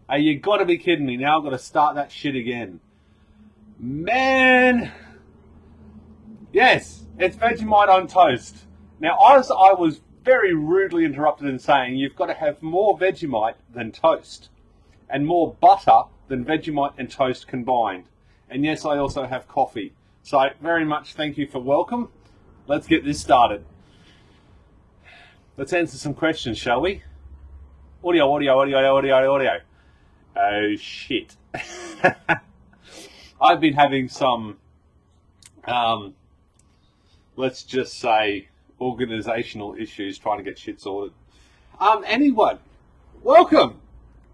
Hey, you gotta be kidding me. Now I've got to start that shit again. Man! Yes, it's Vegemite on toast. Now, as I was very rudely interrupted in saying you've got to have more Vegemite than toast, and more butter than Vegemite and toast combined. And yes, I also have coffee. So, very much thank you for welcome. Let's get this started. Let's answer some questions, shall we? Audio. Oh, shit. I've been having some, let's just say, organizational issues trying to get shit sorted. Anyway, welcome.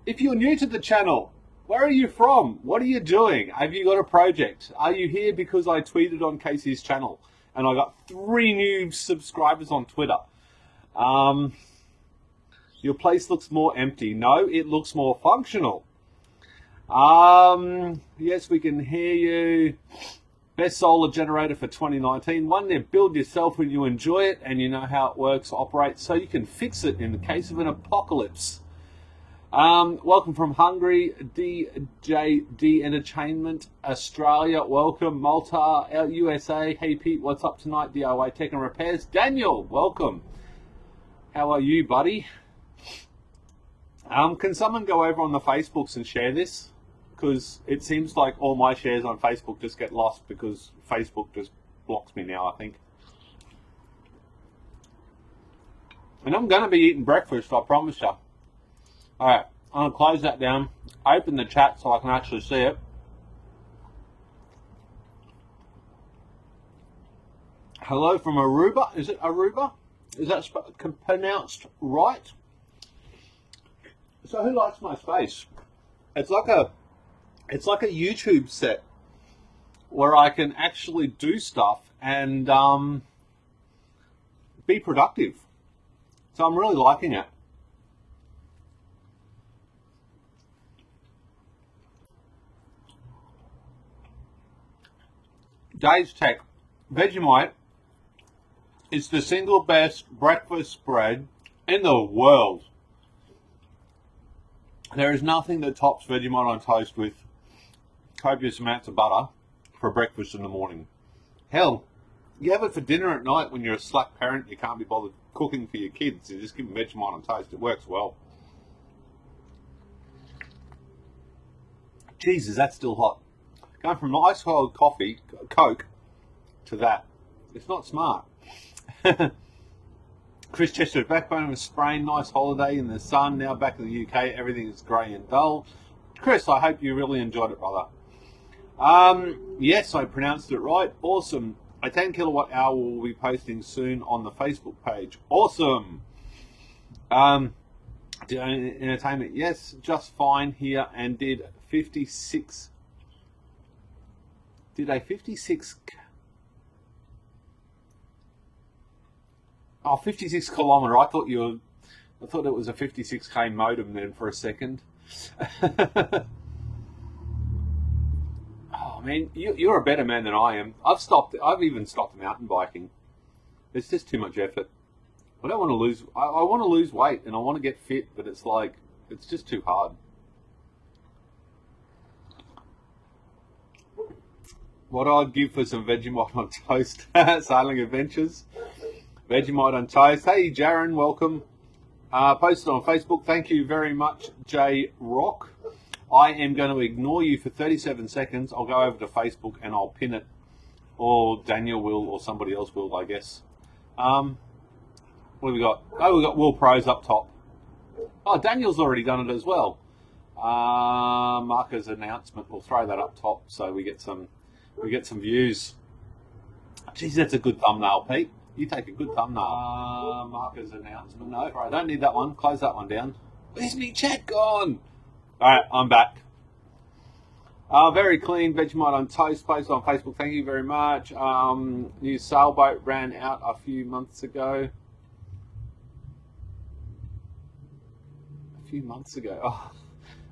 If you're new to the channel, where are you from? What are you doing? Have you got a project? Are you here because I tweeted on Casey's channel and I got 3 new subscribers on Twitter? Your place looks more empty. No, it looks more functional. Yes, we can hear you. Best solar generator for 2019. One there, build yourself when you enjoy it and you know how it works, operates, so you can fix it in the case of an apocalypse. Welcome from Hungary, DJD Entertainment, Australia. Welcome, Malta, USA. Hey Pete, what's up tonight? DIY Tech and Repairs. Daniel, welcome. How are you, buddy? Can someone go over on the Facebooks and share this? Because it seems like all my shares on Facebook just get lost because Facebook just blocks me now, I think. And I'm going to be eating breakfast, I promise you. Alright, I'm going to close that down, open the chat so I can actually see it. Hello from Aruba. Is it Aruba? Is that pronounced right? So who likes my space? It's like a YouTube set where I can actually do stuff and be productive. So I'm really liking it. Dave's Tech. Vegemite is the single best breakfast spread in the world. There is nothing that tops Vegemite on toast with copious amounts of butter for breakfast in the morning. Hell, you have it for dinner at night when you're a slack parent, you can't be bothered cooking for your kids, you just give them Vegemite on toast. It works well. Jesus, that's still hot. Going from ice cold coffee, Coke, to that. It's not smart. Chris Chester, backbone was sprained, nice holiday in the sun, now back in the UK, everything is grey and dull. Chris, I hope you really enjoyed it, brother. Yes, I pronounced it right. Awesome. A 10 kilowatt hour will be posting soon on the Facebook page. Awesome. Entertainment, yes, just fine here, and did 56. Did a 56... Oh, 56 kilometre. I thought it was a 56k modem then for a second. Oh man, you're a better man than I am. I've even stopped mountain biking. It's just too much effort. I don't want to lose. I want to lose weight and I want to get fit, but it's like it's just too hard. What I'd give for some Vegemite on toast. Sailing Adventures. Vegemite on toast. Hey, Jaron, welcome. Posted on Facebook. Thank you very much, J Rock. I am going to ignore you for 37 seconds. I'll go over to Facebook and I'll pin it. Or Daniel will, or somebody else will, I guess. What have we got? Oh, we've got Will Pros up top. Oh, Daniel's already done it as well. Marker's announcement. We'll throw that up top so we get some views. Jeez, that's a good thumbnail, Pete. You take a good thumbnail. Marker's announcement. No, I don't need that one. Close that one down. Where's me chat gone? Alright, I'm back. Very clean Vegemite on toast. Posted on Facebook. Thank you very much. New sailboat ran out a few months ago. Oh.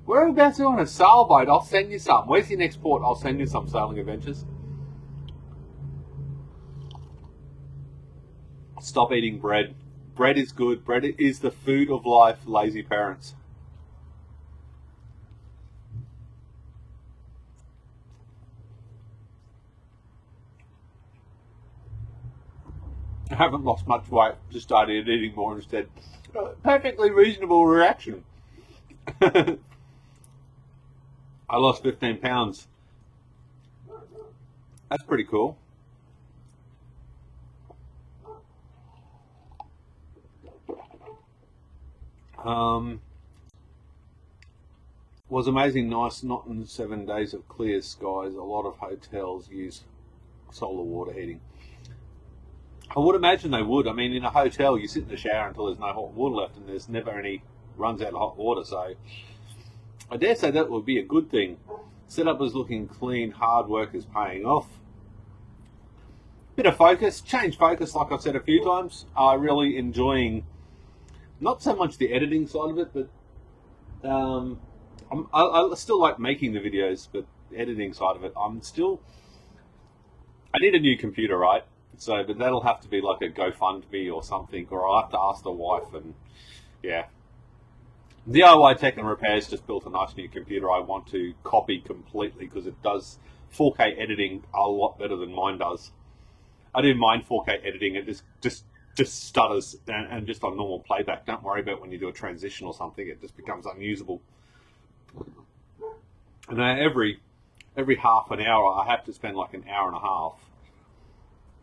Whereabouts are you on a sailboat? I'll send you some. Where's your next port? I'll send you some Sailing Adventures. Stop eating bread. Bread is good. Bread is the food of life, lazy parents. I haven't lost much weight, just started eating more instead. Perfectly reasonable reaction. I lost 15 pounds. That's pretty cool. Was amazing nice, not in 7 days of clear skies. A lot of hotels use solar water heating. I would imagine they would. I mean, in a hotel, you sit in the shower until there's no hot water left and there's never any runs out of hot water. So I dare say that would be a good thing. Setup is looking clean. Hard work is paying off. Bit of focus, change focus, like I've said a few times. Really enjoying not so much the editing side of it, but I still like making the videos, but the editing side of it, I need a new computer, right? So, but that'll have to be like a GoFundMe or something, or I'll have to ask the wife. And yeah, DIY Tech and Repairs just built a nice new computer I want to copy completely because it does 4K editing a lot better than mine does. I do mind 4K editing; it just stutters, and just on normal playback. Don't worry about when you do a transition or something; it just becomes unusable. And every half an hour, I have to spend like an hour and a half,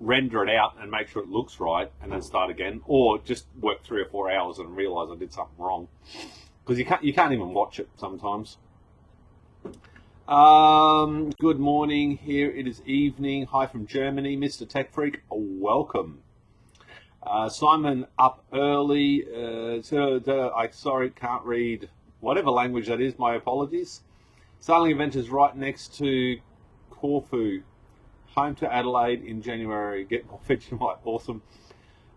render it out and make sure it looks right, and then start again, or just work 3 or 4 hours and realize I did something wrong, because you can't even watch it sometimes. Good morning. Here it is evening. Hi from Germany, Mr. Tech Freak. Welcome. Simon up early. Sorry, can't read whatever language that is. My apologies. Sailing event is right next to Corfu. Home to Adelaide in January. Get more Vegemite. Awesome.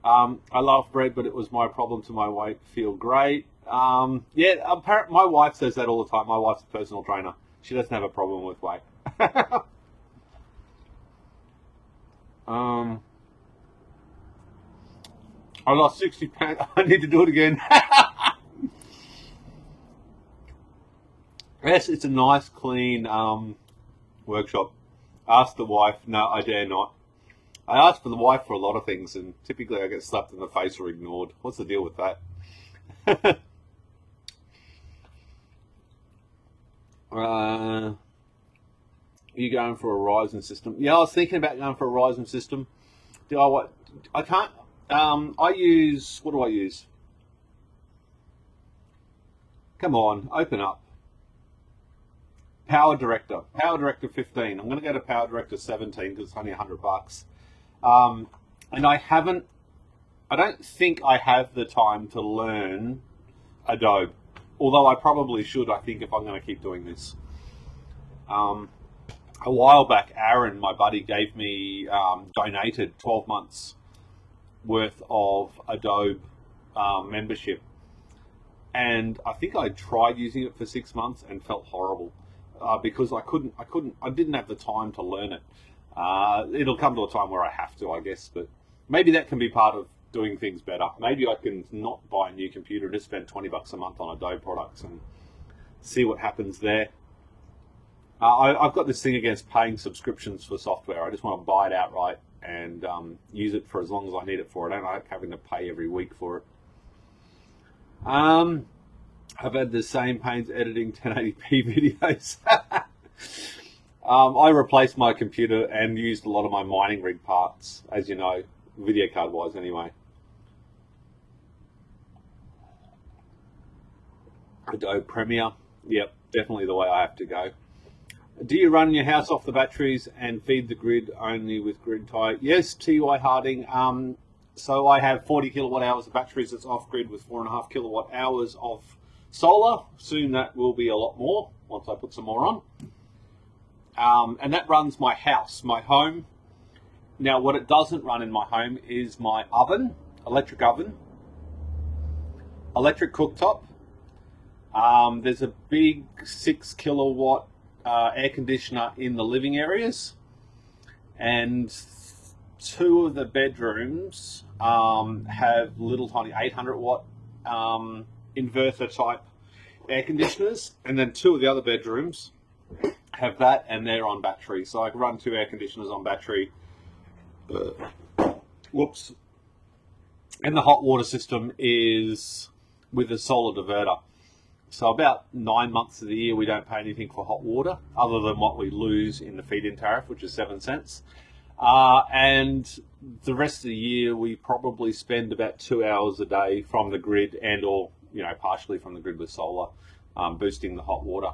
I love bread, but it was my problem to my weight. Feel great. Yeah, apparently my wife says that all the time. My wife's a personal trainer. She doesn't have a problem with weight. I lost 60 pounds. I need to do it again. Yes, it's a nice, clean workshop. Ask the wife. No, I dare not. I ask for the wife for a lot of things, and typically I get slapped in the face or ignored. What's the deal with that? You going for a Ryzen system? Yeah, I was thinking about going for a Ryzen system. I can't. I use. What do I use? Come on, open up. Power Director 15. I'm going to go to Power Director 17 because it's only $100. And I don't think I have the time to learn Adobe, although I probably should, I think, if I'm going to keep doing this. A while back, Aaron, my buddy, gave me, donated 12 months worth of Adobe membership. And I think I tried using it for 6 months and felt horrible. Because I didn't have the time to learn it. It'll come to a time where I have to, I guess, but maybe that can be part of doing things better. Maybe I can not buy a new computer, just spend $20 a month on Adobe products and see what happens there. I've got this thing against paying subscriptions for software. I just want to buy it outright and use it for as long as I need it for. I don't like having to pay every week for it. I've had the same pains editing 1080p videos. I replaced my computer and used a lot of my mining rig parts, as you know, video card wise anyway. Adobe Premiere, yep, definitely the way I have to go. Do you run your house off the batteries and feed the grid only with grid tie? Yes, TY Harding. So I have 40 kilowatt hours of batteries that's off grid with 4.5 kilowatt hours of solar. Soon that will be a lot more once I put some more on. And that runs my house, my home. Now what it doesn't run in my home is my oven, electric cooktop. There's a big 6 kilowatt air conditioner in the living areas, and 2 of the bedrooms have little tiny 800 watt inverter type air conditioners, and then 2 of the other bedrooms have that, and they're on battery. So I can run 2 air conditioners on battery. Whoops. And the hot water system is with a solar diverter. So about 9 months of the year we don't pay anything for hot water other than what we lose in the feed-in tariff, which is 7 cents. And the rest of the year we probably spend about 2 hours a day from the grid and or partially from the grid with solar, boosting the hot water.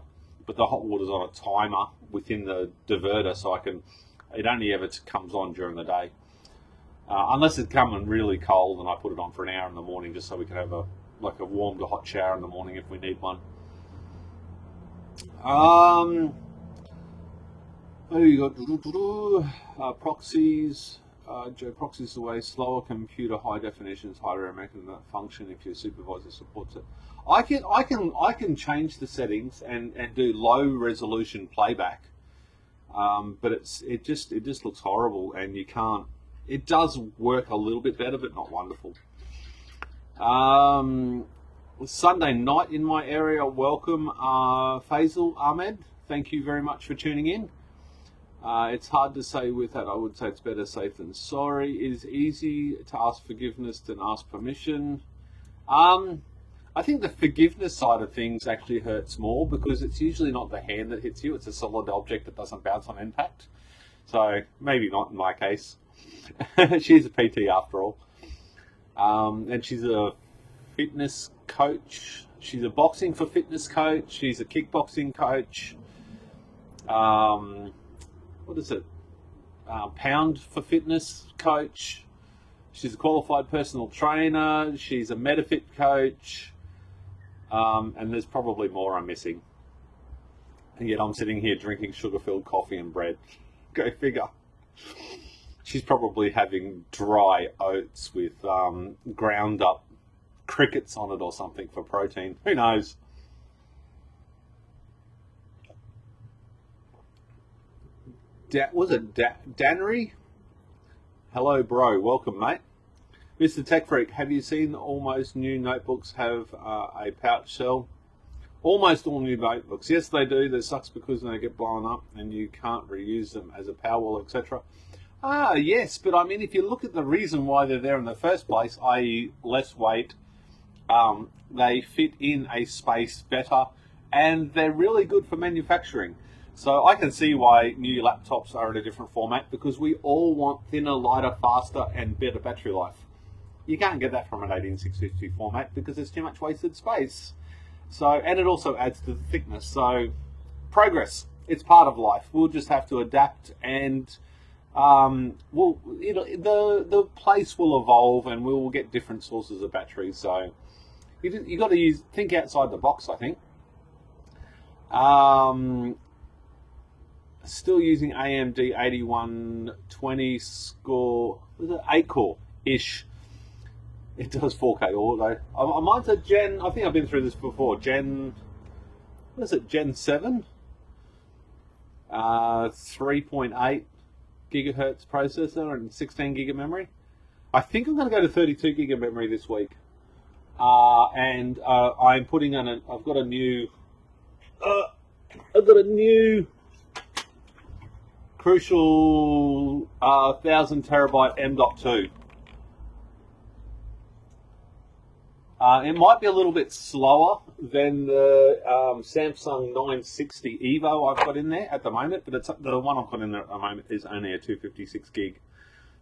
But the hot water's on a timer within the diverter, so it only ever comes on during the day. Unless it's coming really cold and I put it on for an hour in the morning just so we can have a warm to hot shower in the morning if we need one. You got proxies. Joe, proxies the way slower computer, high definitions, higher making that function if your supervisor supports it. I can change the settings and do low resolution playback, but it just looks horrible, and you can't. It does work a little bit better, but not wonderful. Sunday night in my area. Welcome, Faisal Ahmed. Thank you very much for tuning in. It's hard to say with that. I would say it's better safe than sorry. It is easy to ask forgiveness than ask permission. I think the forgiveness side of things actually hurts more because it's usually not the hand that hits you. It's a solid object that doesn't bounce on impact. So maybe not in my case. She's a PT after all. And she's a fitness coach. She's a boxing for fitness coach. She's a kickboxing coach. What is it? Pound for fitness coach. She's a qualified personal trainer. She's a MetaFit coach. And there's probably more I'm missing. And yet I'm sitting here drinking sugar-filled coffee and bread. Go figure. She's probably having dry oats with ground up crickets on it or something for protein. Who knows? Dannery? Hello, bro. Welcome, mate. Mr. Tech Freak, have you seen almost new notebooks have a pouch cell? Almost all new notebooks. Yes, they do. That sucks because they get blown up and you can't reuse them as a Powerwall, etc. Yes, but I mean, if you look at the reason why they're there in the first place, i.e. less weight, they fit in a space better, and they're really good for manufacturing. So I can see why new laptops are in a different format, because we all want thinner, lighter, faster, and better battery life. You can't get that from an 18650 format because there's too much wasted space. So, and it also adds to the thickness. So, progress. It's part of life. We'll just have to adapt, and the place will evolve, and we will get different sources of batteries. So, you got to think outside the box, I think. Still using AMD 8120 score, was it 8 core ish? It does 4K auto. Mine's a Gen, I think I've been through this before, Gen 7? 3.8 gigahertz processor and 16 gig of memory. I think I'm going to go to 32 gig of memory this week. And I'm putting on I've got a new crucial 1000 terabyte M.2. It might be a little bit slower than the Samsung 960 Evo I've got in there at the moment, but the one I've got in there at the moment is only a 256 gig.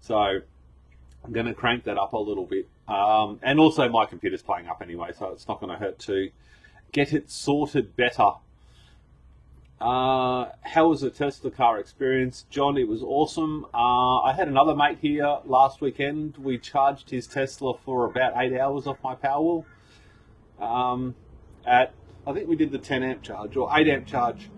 So I'm going to crank that up a little bit. And also my computer's playing up anyway, so it's not going to hurt to get it sorted better. How was the Tesla car experience? John, it was awesome. I had another mate here last weekend. We charged his Tesla for about 8 hours off my Powerwall. I think we did the 10 amp charge or 8 amp charge.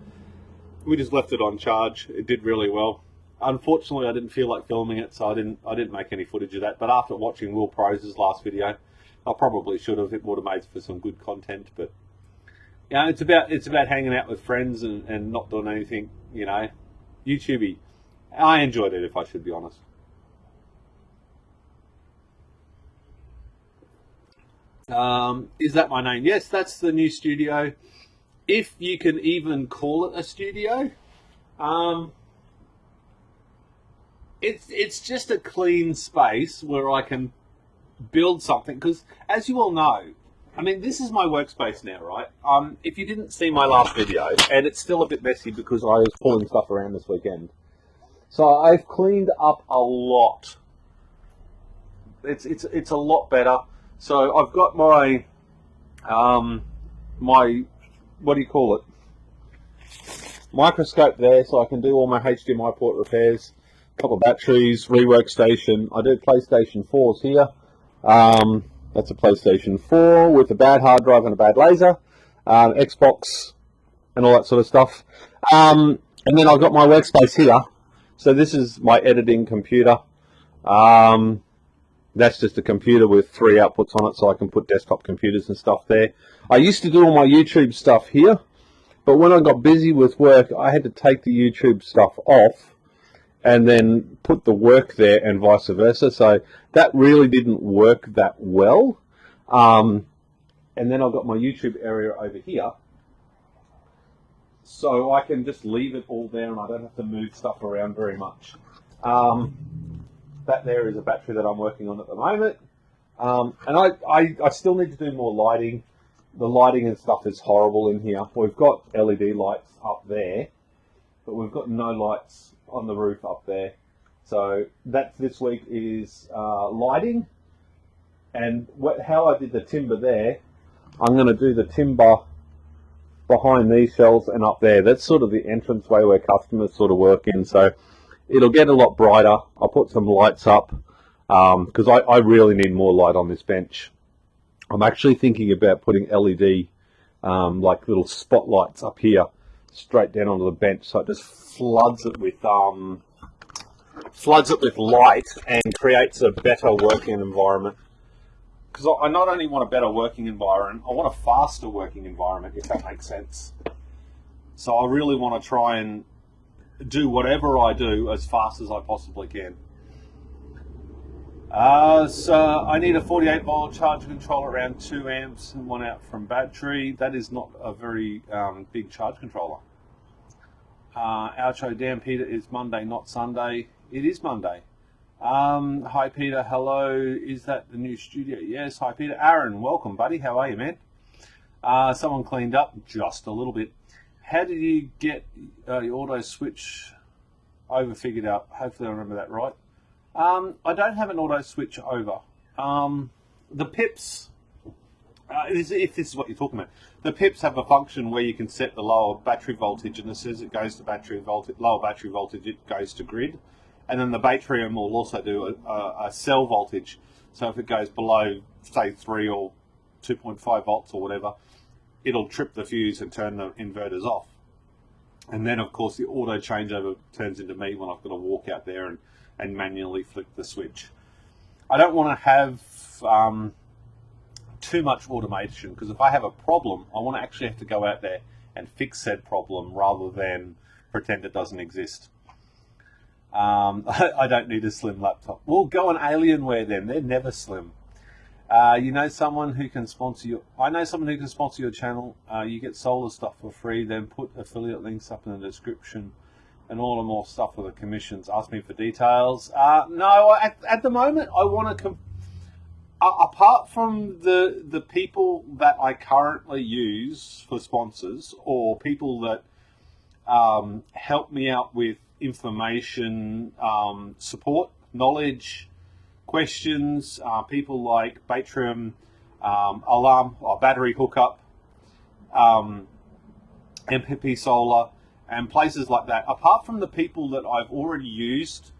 We just left it on charge. It did really well. Unfortunately, I didn't feel like filming it, so I didn't make any footage of that. But after watching Will Prose's last video, I probably should have. It would have made for some good content, but yeah, it's about hanging out with friends and not doing anything, YouTubey. I enjoyed it, if I should be honest. Is that my name? Yes, that's the new studio. If you can even call it a studio. It's just a clean space where I can build something, because as you all know, I mean, this is my workspace now, right? If you didn't see my last video, and it's still a bit messy because I was pulling stuff around this weekend, so I've cleaned up a lot. It's a lot better. So I've got my my, what do you call it, microscope there, so I can do all my HDMI port repairs, a couple of batteries, rework station. I do PlayStation 4s here. That's a PlayStation 4 with a bad hard drive and a bad laser, Xbox and all that sort of stuff. And then I've got my workspace here. So this is my editing computer. That's just a computer with 3 outputs on it, so I can put desktop computers and stuff there. I used to do all my YouTube stuff here, but when I got busy with work, I had to take the YouTube stuff off and then put the work there and vice versa. So that really didn't work that well. And then I've got my YouTube area over here. So I can just leave it all there and I don't have to move stuff around very much. That there is a battery that I'm working on at the moment. And I still need to do more lighting. The lighting and stuff is horrible in here. We've got LED lights up there, but we've got no lights on the roof up there. So that this week is lighting. And how I did the timber there, I'm going to do the timber behind these shelves and up there. That's sort of the entranceway where customers sort of work in. So it'll get a lot brighter. I'll put some lights up because I really need more light on this bench. I'm actually thinking about putting LED like little spotlights up here straight down onto the bench, so it just floods it with light and creates a better working environment. Because I not only want a better working environment, I want a faster working environment, if that makes sense. So I really want to try and do whatever I do as fast as I possibly can. So I need a 48 volt charge controller, around 2 amps and 1 out from battery. That is not a very big charge controller. Outro, damn Peter, is Monday, not Sunday. It is Monday. Hi Peter, hello. Is that the new studio? Yes, hi Peter. Aaron, welcome buddy. How are you, man? Someone cleaned up just a little bit. How did you get your auto switch over figured out? Hopefully I remember that right. I don't have an auto switch over. The pips, if this is what you're talking about, the pips have a function where you can set the lower battery voltage, and as soon as it goes to battery voltage, lower battery voltage, it goes to grid. And then the Batrium will also do a cell voltage. So if it goes below, say 3 or 2.5 volts or whatever, it'll trip the fuse and turn the inverters off. And then of course the auto changeover turns into me when I've got to walk out there and manually flick the switch. I don't want to have too much automation, because if I have a problem, I want to actually have to go out there and fix said problem rather than pretend it doesn't exist. I don't need a slim laptop. Well, go on Alienware then. They're never slim. You know someone who can sponsor your... I know someone who can sponsor your channel. You get solar stuff for free, then put affiliate links up in the description and all the more stuff for the commissions. Ask me for details. No, at the moment, I want to... apart from the people that I currently use for sponsors, or people that help me out with information, support, knowledge, questions, people like Batrium, alarm or battery hookup, MPP solar, and places like that. Apart from the people that I've already used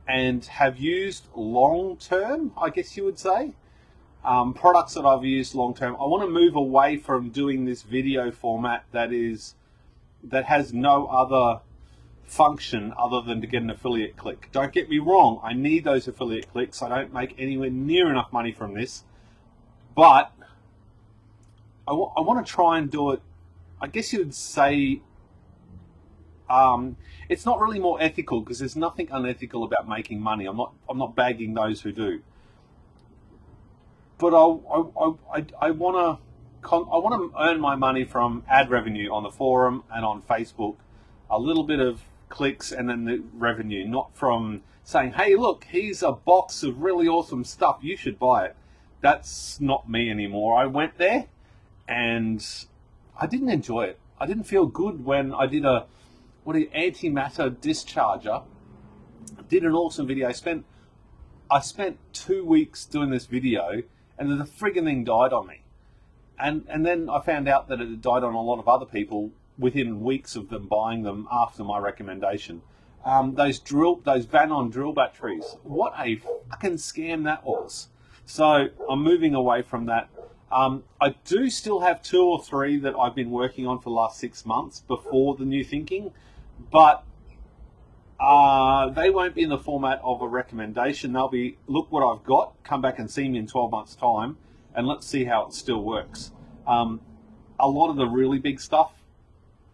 and have used long term, I guess you would say, products that I've used long term, I want to move away from doing this video format that has no other function other than to get an affiliate click. Don't get me wrong, I need those affiliate clicks. I don't make anywhere near enough money from this, but I want to try and do it, I guess you would say, it's not really more ethical, because there's nothing unethical about making money. I'm not bagging those who do, but I want to earn my money from ad revenue on the forum and on Facebook, a little bit of clicks and then the revenue, not from saying, hey look, here's a box of really awesome stuff, you should buy it. that's not me anymore. I went there and I didn't enjoy it. I didn't feel good when I did an antimatter discharger. Did an awesome video. I spent 2 weeks doing this video, and then the friggin' thing died on me. And then I found out that it had died on a lot of other people within weeks of them buying them after my recommendation. Those Vanon drill batteries, what a fucking scam that was. So I'm moving away from that. I do still have 2 or 3 that I've been working on for the last 6 months before the new thinking, but they won't be in the format of a recommendation. They'll be, look what I've got, come back and see me in 12 months time, and let's see how it still works. A lot of the really big stuff,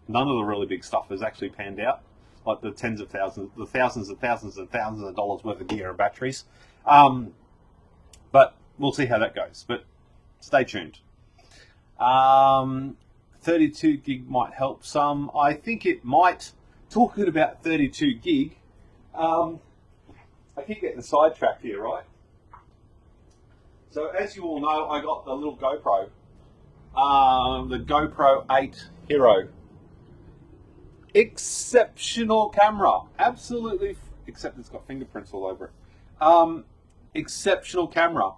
none of the really big stuff has actually panned out, like the tens of thousands, the thousands and thousands and thousands of dollars worth of gear and batteries. But we'll see how that goes, but stay tuned. 32 gig might help some. I think it might. Talking about 32 gig, I keep getting sidetracked here, right? So as you all know, I got the little GoPro, the GoPro 8 Hero. Exceptional camera, absolutely, except it's got fingerprints all over it. Exceptional camera,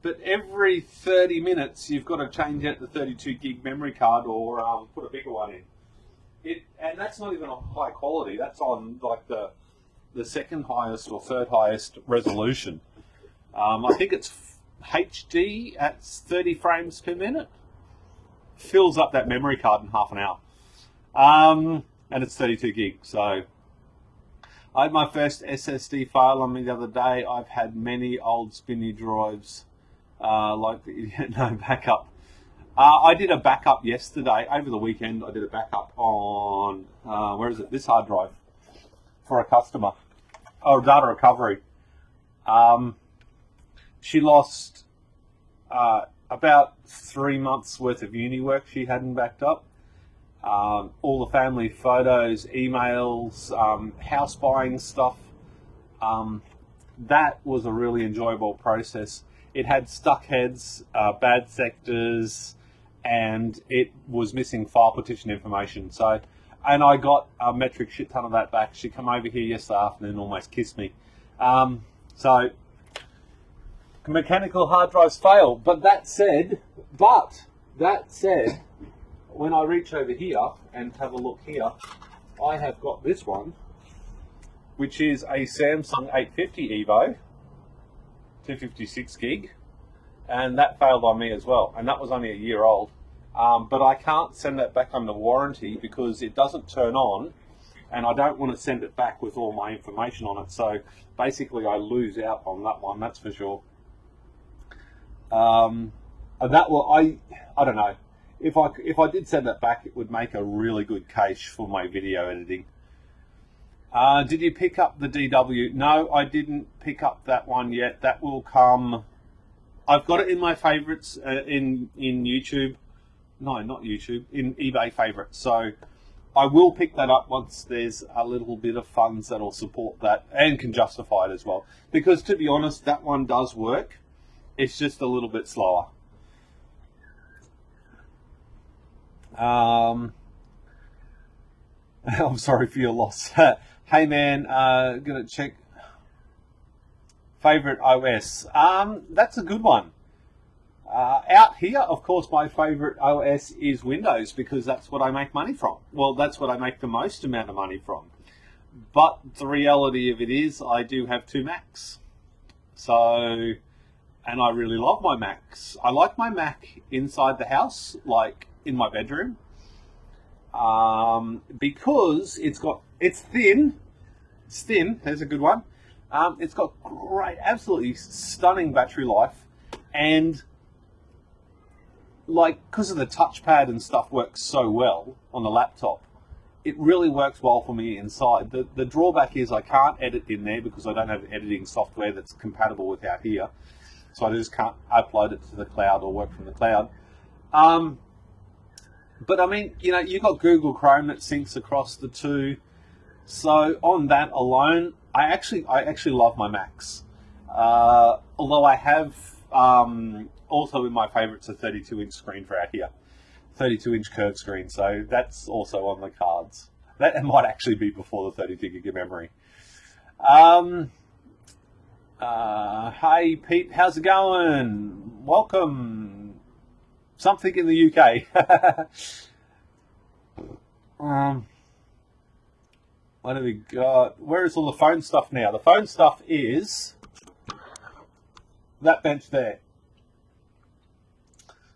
but every 30 minutes you've got to change out the 32 gig memory card or put a bigger one in. And that's not even on high quality. That's on like the second highest or third highest resolution. I think it's HD at 30 frames per minute. Fills up that memory card in half an hour. And it's 32 gig. So I had my first SSD fail on me the other day. I've had many old spinny drives, like no backup. I did a backup yesterday, over the weekend. I did a backup on, where is it? This hard drive for a customer. Oh, data recovery. She lost about 3 months worth of uni work she hadn't backed up. All the family photos, emails, house buying stuff. That was a really enjoyable process. It had stuck heads, bad sectors, and it was missing file partition information. So, and I got a metric shit ton of that back. She came over here yesterday afternoon and almost kissed me. So mechanical hard drives fail. But that said, when I reach over here and have a look here, I have got this one, which is a Samsung 850 Evo, 256 gig. And that failed on me as well, and that was only a year old. But I can't send that back under warranty because it doesn't turn on, and I don't want to send it back with all my information on it. So basically I lose out on that one, that's for sure. And that will, I don't know. If I did send that back, it would make a really good cache for my video editing. Did you pick up the DW? No, I didn't pick up that one yet. That will come. I've got it in my favorites in YouTube. No, not YouTube. In eBay favorites. So I will pick that up once there's a little bit of funds that'll support that and can justify it as well. Because to be honest, that one does work. It's just a little bit slower. I'm sorry for your loss. Hey man, gonna check. Favorite OS? That's a good one. Out here, of course, my favorite OS is Windows because that's what I make money from. Well, that's what I make the most amount of money from. But the reality of it is I do have 2 Macs. So, and I really love my Macs. I like my Mac inside the house, like in my bedroom, because it's thin. It's thin. There's a good one. It's got great, absolutely stunning battery life, and like because of the touchpad and stuff works so well on the laptop, it really works well for me inside. The drawback is I can't edit in there because I don't have editing software that's compatible with out here, so I just can't upload it to the cloud or work from the cloud. But I mean, you know, you've got Google Chrome that syncs across the two. So on that alone, I actually love my Macs. Although I have also in my favourites a 32-inch screen for out here, 32-inch curved screen. So that's also on the cards. That might actually be before the 32 gig of memory. Hey Pete, how's it going? Welcome. Something in the UK. What have we got? Where is all the phone stuff now? The phone stuff is that bench there.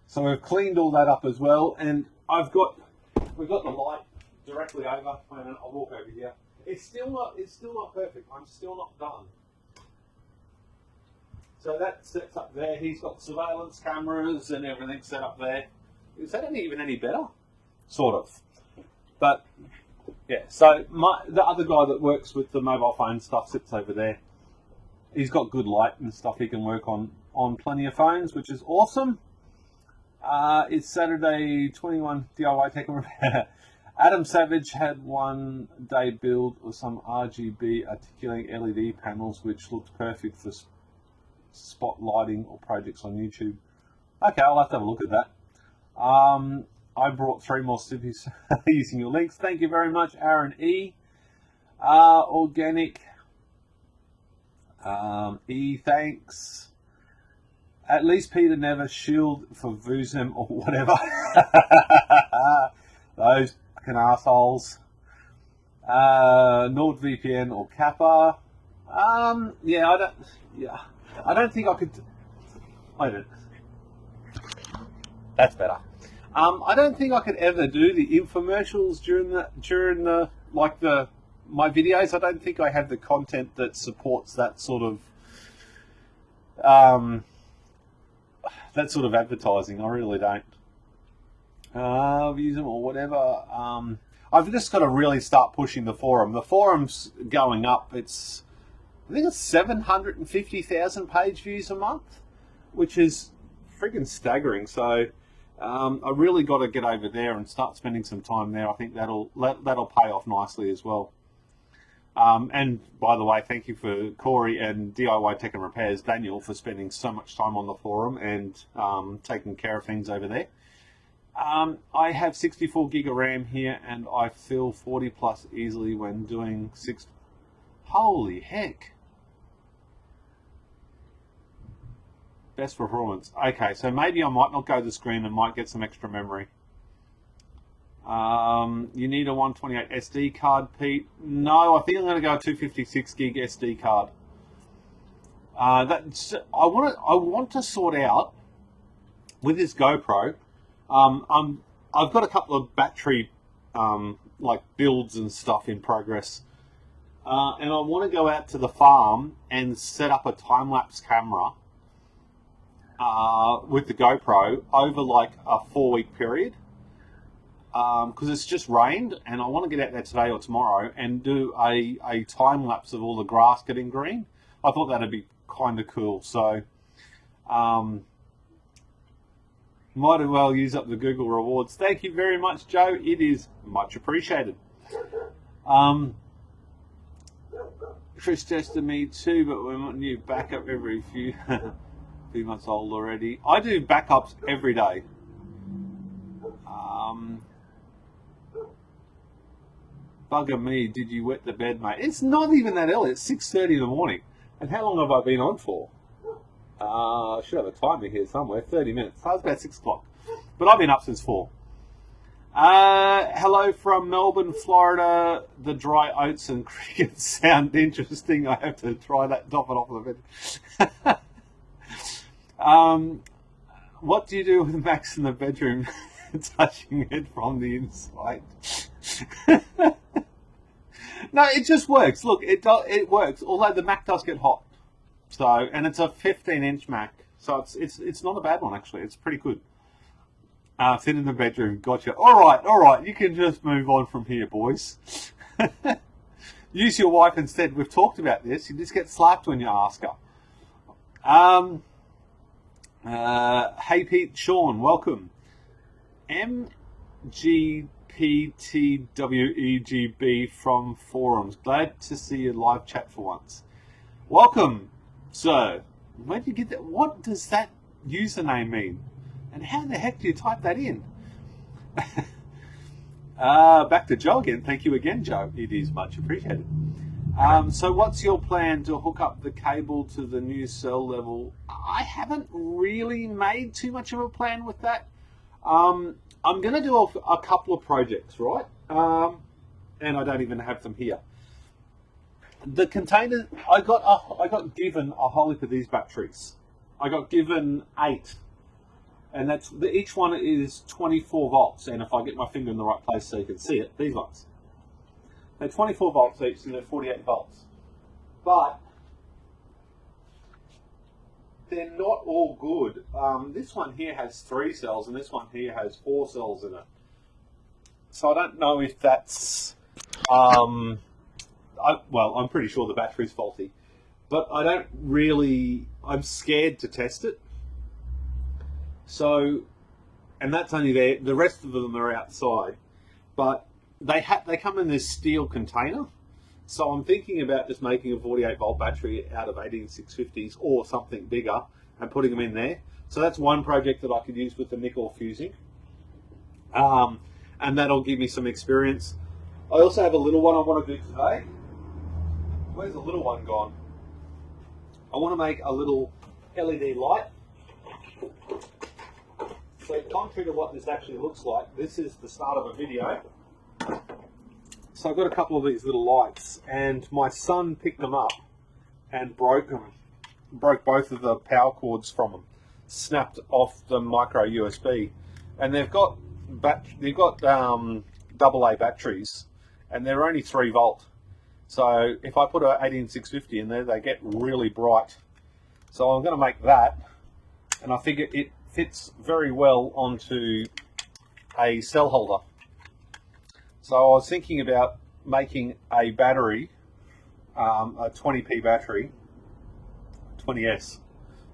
So we've cleaned all that up as well, and we've got the light directly over. Wait a minute, I'll walk over here. It's still not perfect. I'm still not done. So that sets up there. He's got surveillance cameras and everything set up there. Is that even any better? Sort of. But yeah, so the other guy that works with the mobile phone stuff sits over there. He's got good light and stuff. He can work on plenty of phones, which is awesome. It's Saturday, 21 DIY Tech and Repair. Adam Savage had one day build with some RGB articulating LED panels, which looked perfect for spot lighting or projects on YouTube. Okay, I'll have to have a look at that. I brought 3 more cities using your links. Thank you very much, Aaron E. Organic. E, thanks. At least Peter never shield for Vuzem or whatever. Those fucking assholes. NordVPN or Kappa. I don't think I could. Wait a minute. That's better. I don't think I could ever do the infomercials during my videos. I don't think I have the content that supports that sort of advertising. I really don't. Use them or whatever. I've just got to really start pushing the forum. The forum's going up. I think it's 750,000 page views a month, which is friggin' staggering. So I really got to get over there and start spending some time there. I think that'll pay off nicely as well. And by the way, thank you for Corey and DIY Tech and Repairs, Daniel, for spending so much time on the forum and taking care of things over there. I have 64 gig of RAM here, and I fill 40 plus easily when doing 6. Holy heck! Best performance. Okay, so maybe I might not go to the screen and might get some extra memory. You need a 128 SD card, Pete. No, I think I'm going to go a 256 gig SD card. I want to sort out with this GoPro. I've got a couple of battery builds and stuff in progress, and I want to go out to the farm and set up a time-lapse camera with the GoPro over like a 4-week period. Because it's just rained, and I want to get out there today or tomorrow and do a time lapse of all the grass getting green. I thought that'd be kind of cool. So, might as well use up the Google rewards. Thank you very much, Joe. It is much appreciated. Chris tested me too, but we want new backup every few months old already. I do backups every day. Bugger me, did you wet the bed, mate? It's not even that early. It's 6:30 in the morning. And how long have I been on for? I should have a timer here somewhere. 30 minutes. So it's about 6 o'clock. But I've been up since 4. Hello from Melbourne, Florida. The dry oats and crickets sound interesting. I have to try that, top it off the bed. What do you do with Max in the bedroom? Touching it from the inside. No, it just works. Look, it works. Although the Mac does get hot, so, and it's a 15-inch Mac, so it's not a bad one actually. It's pretty good. Sit in the bedroom. Gotcha. All right. You can just move on from here, boys. Use your wife instead. We've talked about this. You just get slapped when you ask her. Hey Pete, Sean, welcome. MGPTWEGB from forums. Glad to see you live chat for once. Welcome, sir. Where'd you get that? What does that username mean? And how the heck do you type that in? Back to Joe again. Thank you again, Joe. It is much appreciated. So what's your plan to hook up the cable to the new cell level? I haven't really made too much of a plan with that. I'm going to do a couple of projects, right? And I don't even have them here. The container, I got given a whole heap of these batteries. I got given 8. And each one is 24 volts. And if I get my finger in the right place so you can see it, these ones. They're 24 volts each, and they're 48 volts. But they're not all good. This one here has 3 cells, and this one here has 4 cells in it. So I don't know if that's... well, I'm pretty sure the battery's faulty. But I don't really... I'm scared to test it. So, and that's only there. The rest of them are outside. But they come in this steel container. So I'm thinking about just making a 48 volt battery out of 18650s or something bigger and putting them in there. So that's one project that I could use with the nickel fusing. And that'll give me some experience. I also have a little one I want to do today. Where's the little one gone? I want to make a little LED light. So contrary to what this actually looks like, this is the start of a video. So I've got a couple of these little lights, and my son picked them up and broke them. Broke both of the power cords from them. Snapped off the micro USB. And they've got AA batteries, and they're only 3 volt. So if I put a 18650 in there, they get really bright. So I'm going to make that, and I think it fits very well onto a cell holder. So I was thinking about making a battery, a 20p battery, 20S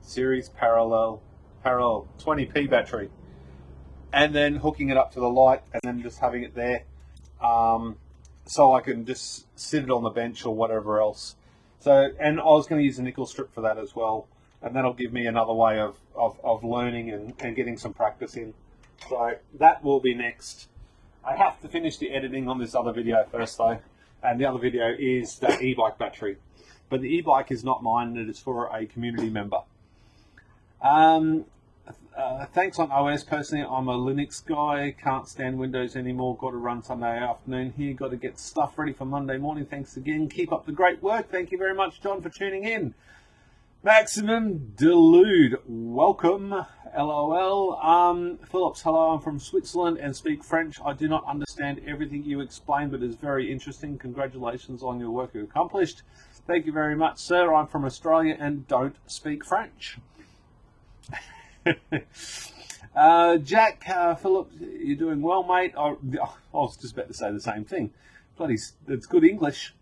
series parallel 20p battery, and then hooking it up to the light, and then just having it there, so I can just sit it on the bench or whatever else. So, and I was going to use a nickel strip for that as well, and that'll give me another way of learning and getting some practice in. So that will be next. I have to finish the editing on this other video first though, and the other video is the e-bike battery. But the e-bike is not mine, it is for a community member. Thanks on OS. Personally, I'm a Linux guy, can't stand Windows anymore, got to run Sunday afternoon here, got to get stuff ready for Monday morning. Thanks again, keep up the great work. Thank you very much, John, for tuning in. Maximum Delude, welcome. LOL. Phillips, hello, I'm from Switzerland and speak French. I do not understand everything you explain, but it's very interesting. Congratulations on your work you accomplished. Thank you very much, sir. I'm from Australia and don't speak French. Jack, Phillips, you're doing well, mate. I was just about to say the same thing. Bloody, it's good English.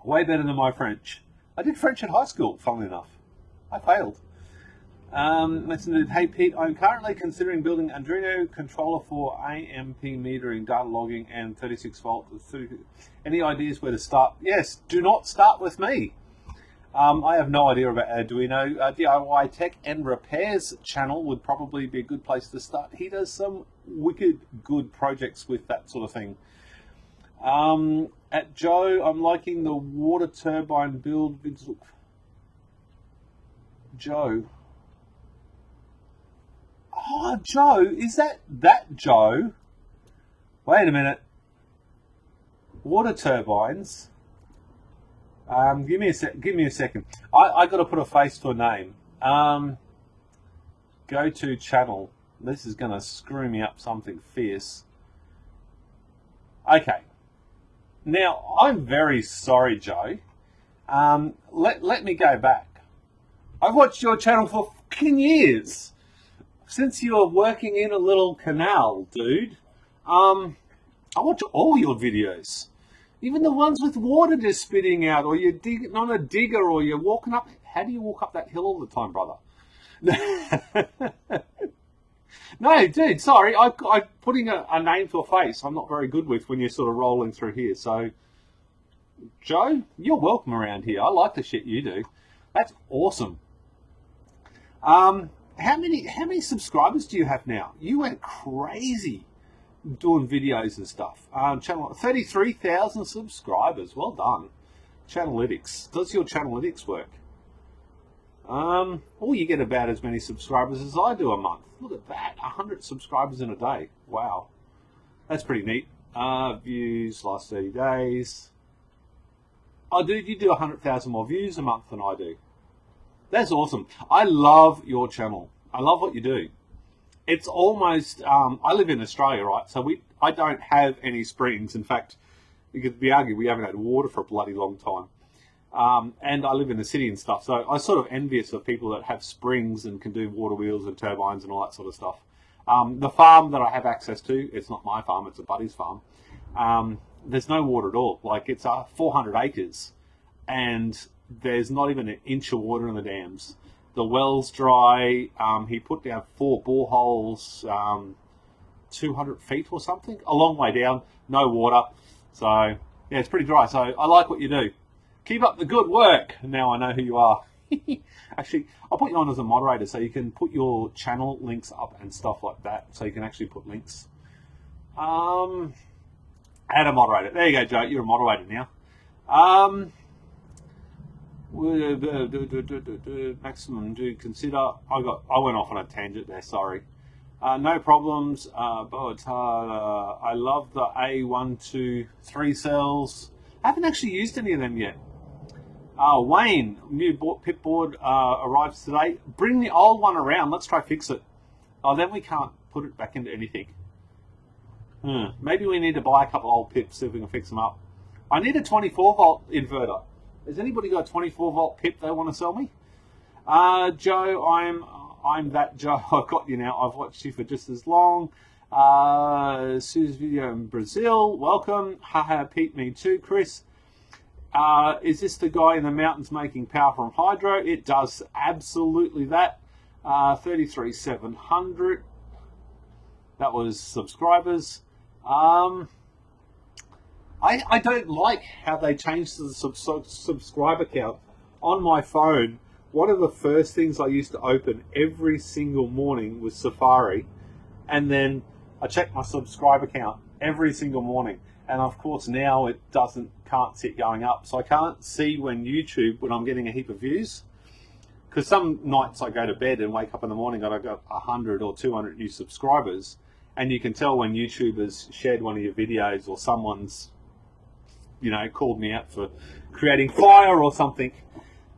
Way better than my French. I did French at high school, funnily enough. I failed. Hey Pete, I'm currently considering building an Arduino controller for AMP metering, data logging, and 36 volt. Any ideas where to start? Yes, do not start with me. I have no idea about Arduino. DIY Tech and Repairs channel would probably be a good place to start. He does some wicked good projects with that sort of thing. At Joe, I'm liking the water turbine build. Joe. Oh, Joe, is that Joe? Wait a minute. Water turbines. Give me a second. I got to put a face to a name. Go to channel. This is going to screw me up something fierce. Okay. Now, I'm very sorry, Joe. Let me go back. I've watched your channel for fucking years. Since you were working in a little canal, dude. I watch all your videos. Even the ones with water just spitting out, or you're digging on a digger, or you're walking up. How do you walk up that hill all the time, brother? No, dude, sorry. I'm putting a name to a face I'm not very good with when you're sort of rolling through here. So, Joe, you're welcome around here. I like the shit you do. That's awesome. How many subscribers do you have now? You went crazy doing videos and stuff. Channel 33,000 subscribers. Well done. Channelytics. Does your Channelytics work? Or you get about as many subscribers as I do a month. Look at that, 100 subscribers in a day. Wow, that's pretty neat. Views last 30 days. Oh, dude, you do 100,000 more views a month than I do. That's awesome. I love your channel. I love what you do. It's almost, I live in Australia, right? So I don't have any springs. In fact, it could be argued we haven't had water for a bloody long time. And I live in the city and stuff, so I'm sort of envious of people that have springs and can do water wheels and turbines and all that sort of stuff. The farm that I have access to, it's not my farm, it's a buddy's farm. There's no water at all. Like, it's 400 acres, and there's not even an inch of water in the dams. The well's dry. He put down 4 boreholes, 200 feet or something, a long way down, no water. So, yeah, it's pretty dry. So I like what you do. Keep up the good work. Now I know who you are. Actually, I'll put you on as a moderator so you can put your channel links up and stuff like that. So you can actually put links. Add a moderator. There you go, Joe. You're a moderator now. Maximum do consider. I went off on a tangent there. Sorry. No problems. But I love the A123 cells. I haven't actually used any of them yet. Wayne, new pit board arrives today. Bring the old one around. Let's try fix it. Oh, then we can't put it back into anything. Maybe we need to buy a couple old pips, see if we can fix them up. I need a 24-volt inverter. Has anybody got a 24-volt pip they want to sell me? Joe, I'm that Joe. I've got you now. I've watched you for just as long. Sue's video in Brazil. Welcome. Haha, Pete, me too. Chris. Is this the guy in the mountains making power from hydro? It does absolutely that. 33,700. That was subscribers. I don't like how they changed the subscriber count on my phone. One of the first things I used to open every single morning was Safari, and then I check my subscriber count every single morning. And of course now it can't sit going up. So I can't see when I'm getting a heap of views. Because some nights I go to bed and wake up in the morning and I've got 100 or 200 new subscribers. And you can tell when YouTube has shared one of your videos or someone's, called me out for creating fire or something.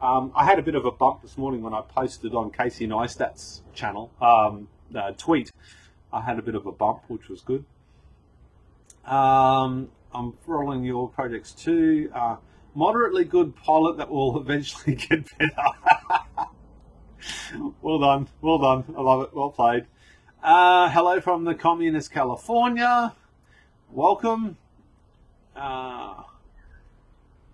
I had a bit of a bump this morning when I posted on Casey Neistat's channel, tweet. I had a bit of a bump, which was good. I'm following your projects too. Moderately good pilot that will eventually get better. Well done. I love it. Well played. Hello from the communist California. Welcome.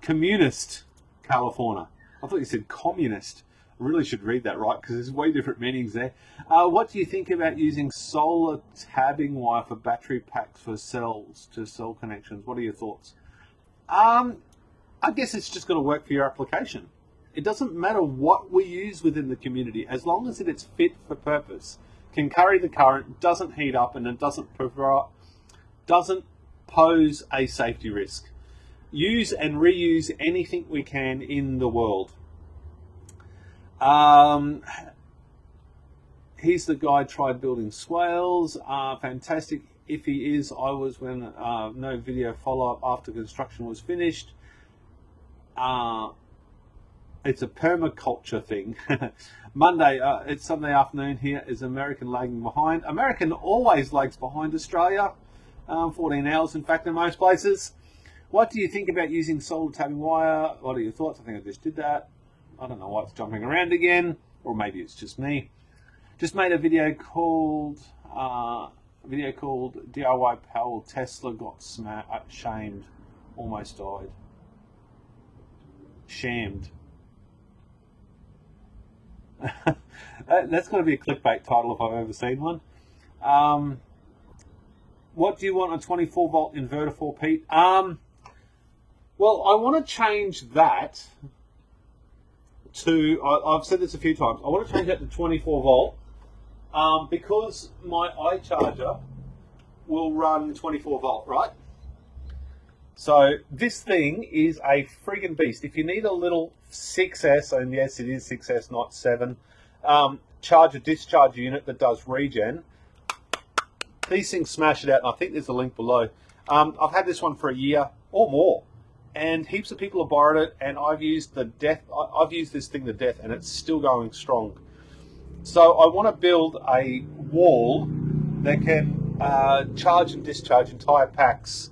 Communist California. I thought you said communist. I really should read that right because there's way different meanings there. What do you think about using solar tabbing wire for battery packs for cells to cell connections? What are your thoughts? I guess it's just going to work for your application. It doesn't matter what we use within the community as long as it's fit for purpose, can carry the current, doesn't heat up, and it doesn't pose a safety risk. Use and reuse anything we can in the world. He's the guy tried building swales. Fantastic. If he is, I was when no video follow-up after construction was finished. It's a permaculture thing. Monday, it's Sunday afternoon here. Is American lagging behind? American always lags behind Australia. 14 hours, in fact, in most places. What do you think about using solar tabbing wire? What are your thoughts? I think I just did that. I don't know why it's jumping around again, or maybe it's just me. Just made a video called DIY Power Tesla got shamed, almost died. Shamed. That's going to be a clickbait title if I've ever seen one. What do you want a 24-volt inverter for, Pete? Well, I want to change that to, I've said this a few times, I want to change that to 24 volt because my iCharger will run 24 volt, right? So this thing is a friggin' beast. If you need a little 6S, and yes, it is 6S, not 7, charger discharge unit that does regen, these things smash it out, and I think there's a link below. I've had this one for a year or more, and heaps of people have borrowed it, and I've used this thing to death, and it's still going strong. So I want to build a wall that can charge and discharge entire packs,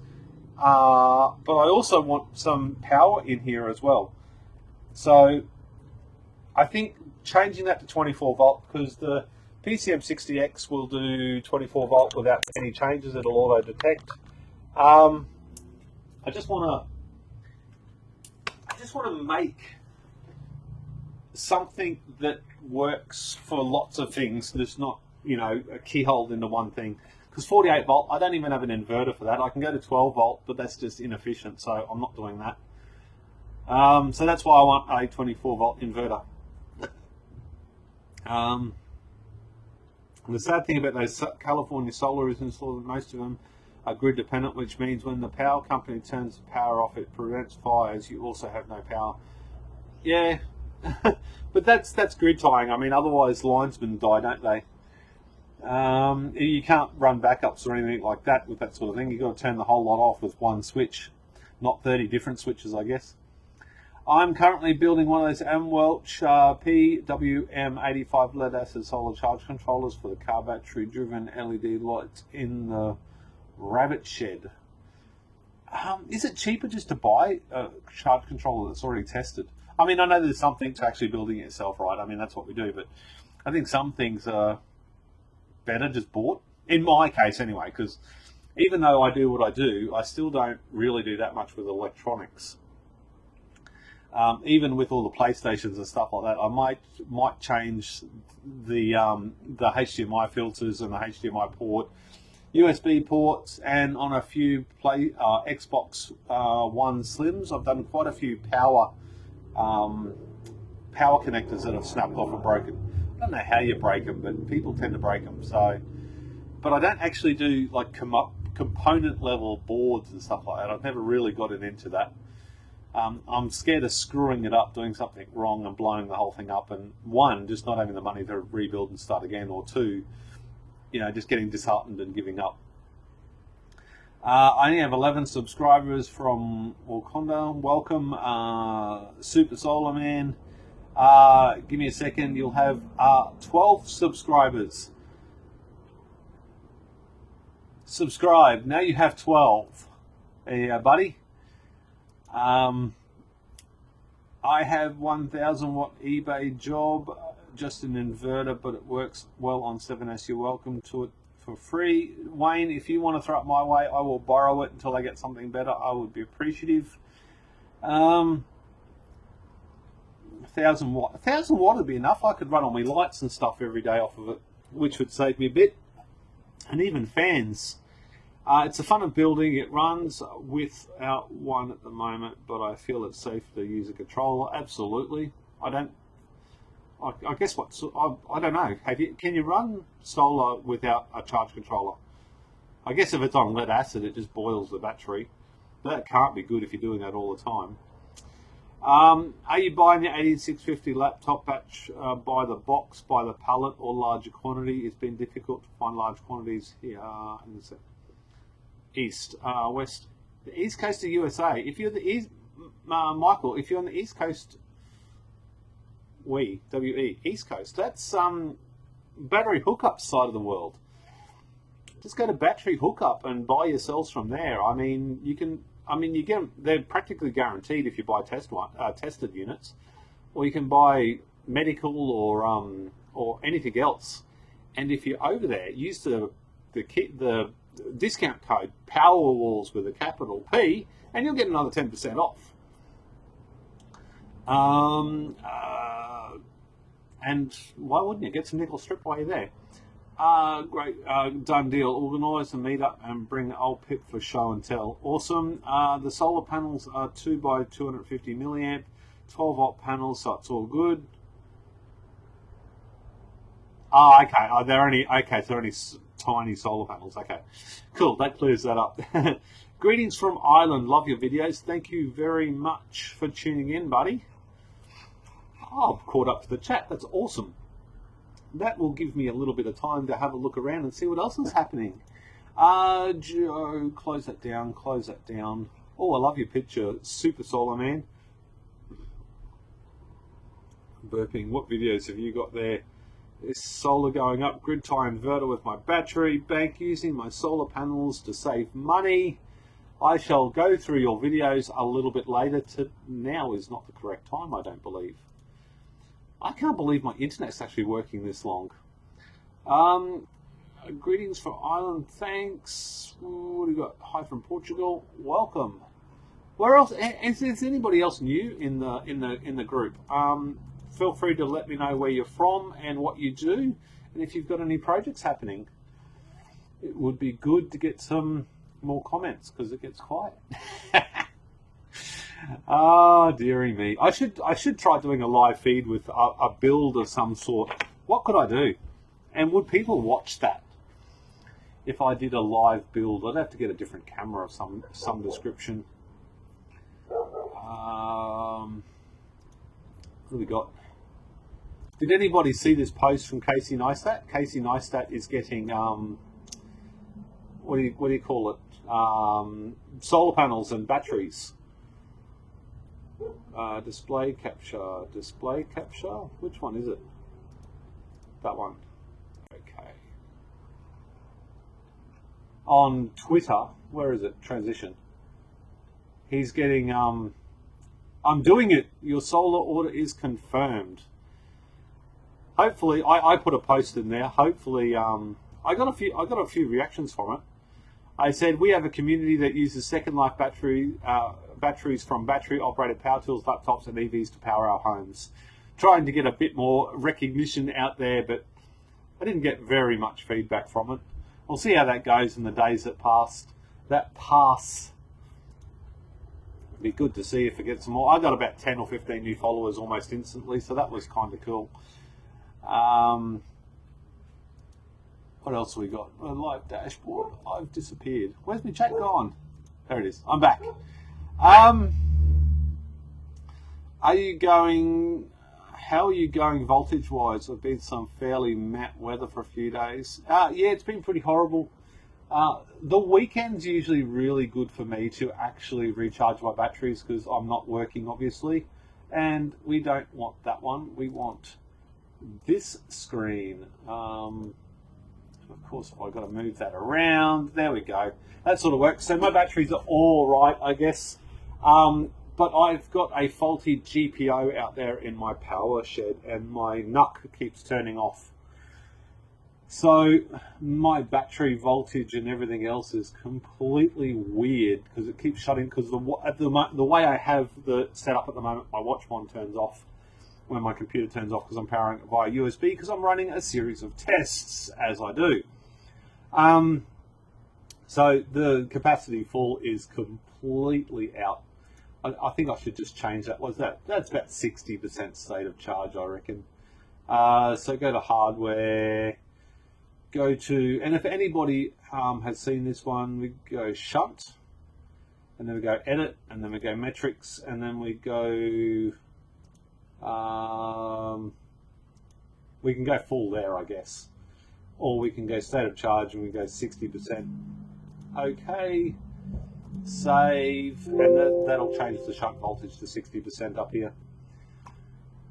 but I also want some power in here as well. So I think changing that to 24 volt, because the PCM60X will do 24 volt without any changes. It'll auto detect. I just want to make something that works for lots of things. There's not, you know, a keyhole into one thing. Because 48 volt, I don't even have an inverter for that. I can go to 12 volt, but that's just inefficient, so I'm not doing that. So that's why I want a 24 volt inverter. The sad thing about those California solar is installed that most of them are grid dependent, which means when the power company turns the power off, it prevents fires. You also have no power. Yeah, but that's grid tying. I mean, otherwise linesmen die, don't they? You can't run backups or anything like that with that sort of thing. You've got to turn the whole lot off with one switch, not 30 different switches, I guess. I'm currently building one of those Welch PWM85 lead acid solar charge controllers for the car battery driven LED lights in the rabbit shed. Is it cheaper just to buy a charge controller that's already tested? I mean, I know there's something to actually building it yourself, right? I mean, that's what we do, but I think some things are better just bought. In my case, anyway, because even though I do what I do, I still don't really do that much with electronics. Even with all the PlayStations and stuff like that, I might change the HDMI filters and the HDMI port, USB ports, and on a few Xbox One Slims, I've done quite a few power connectors that have snapped off and broken. I don't know how you break them, but people tend to break them. So, but I don't actually do like component level boards and stuff like that. I've never really gotten into that. I'm scared of screwing it up, doing something wrong and blowing the whole thing up, and one, just not having the money to rebuild and start again, or two, you know, just getting disheartened and giving up. I only have 11 subscribers from Wakanda. Welcome, Super Solar Man. Give me a second, you'll have 12 subscribers. Subscribe, now you have 12. There you go, buddy. I have 1000 watt eBay job, just an inverter, but it works well on 7S. You're welcome to it for free. Wayne, if you want to throw it my way, I will borrow it until I get something better. I would be appreciative. 1000 watt. 1000 watt would be enough. I could run all my lights and stuff every day off of it, which would save me a bit. And even fans. It's a fun of building. It runs without one at the moment, but I feel it's safe to use a controller. Absolutely. I guess what I don't know. Can you run solar without a charge controller? I guess if it's on lead acid, it just boils the battery. That can't be good if you're doing that all the time. Are you buying the 8650 laptop batch by the box, by the pallet, or larger quantity? It's been difficult to find large quantities here in the west, the east coast of USA. If you're the east, Michael, if you're on the east coast, east coast, that's battery hookup side of the world. Just go to battery hookup and buy your cells from there. I mean, you get them, they're practically guaranteed if you buy tested units, or you can buy medical or anything else. And if you're over there, use the discount code PowerWalls with a capital P, and you'll get another 10% off. And why wouldn't you get some nickel strip while you're there? Great, done deal. Organise a meetup and bring the old pip for show and tell. Awesome. The solar panels are 2 by 250 milliamp, 12-volt panels, so it's all good. Oh, okay. Oh, they're only okay. So they're only tiny solar panels. Okay, cool. That clears that up. Greetings from Ireland. Love your videos. Thank you very much for tuning in, buddy. Oh, I've caught up to the chat. That's awesome. That will give me a little bit of time to have a look around and see what else is happening. Joe, close that down. Close that down. Oh, I love your picture. Super Solar Man. Burping. What videos have you got there? This solar going up, grid tie inverter with my battery bank, using my solar panels to save money. I shall go through your videos a little bit later. Now is not the correct time, I don't believe. I can't believe my internet's actually working this long. Greetings from Ireland, thanks. What do we got? Hi from Portugal, welcome. Where else? Is anybody else new in the group? Feel free to let me know where you're from and what you do, and if you've got any projects happening. It would be good to get some more comments because it gets quiet. Ah, dearie me. I should try doing a live feed with a build of some sort. What could I do? And would people watch that? If I did a live build, I'd have to get a different camera of some description. What do we got? Did anybody see this post from Casey Neistat? Casey Neistat is getting what do you call it? Solar panels and batteries. Display capture. Display capture. Which one is it? That one. Okay. On Twitter, where is it? Transition. He's getting I'm doing it. Your solar order is confirmed. Hopefully, I put a post in there. Hopefully, I got a few reactions from it. I said we have a community that uses Second Life batteries from battery-operated power tools, laptops, and EVs to power our homes. Trying to get a bit more recognition out there, but I didn't get very much feedback from it. We'll see how that goes in the days that pass. Be good to see if it gets more. I got about 10 or 15 new followers almost instantly, so that was kind of cool. What else we got? A live dashboard. I've disappeared. Where's my chat gone? There it is. I'm back. Are you going? How are you going voltage wise? I've been some fairly matte weather for a few days. Yeah, it's been pretty horrible. The weekend's usually really good for me to actually recharge my batteries because I'm not working, obviously. And we don't want that one. We want this screen. Of course, I've got to move that around. There we go. That sort of works. So my batteries are all right, I guess. But I've got a faulty GPO out there in my power shed, and my NUC keeps turning off. So my battery voltage and everything else is completely weird because it keeps shutting. Because the way I have the setup at the moment, my watch one turns off when my computer turns off because I'm powering it via USB because I'm running a series of tests as I do. So the capacity full is completely out. I think I should just change that. That's about 60% state of charge, I reckon. So go to hardware, go to, and if anybody has seen this one, we go shunt, and then we go edit, and then we go metrics, and then we go, we can go full there, I guess. Or we can go state of charge and we go 60%. Okay. Save, and that'll change the shunt voltage to 60% up here.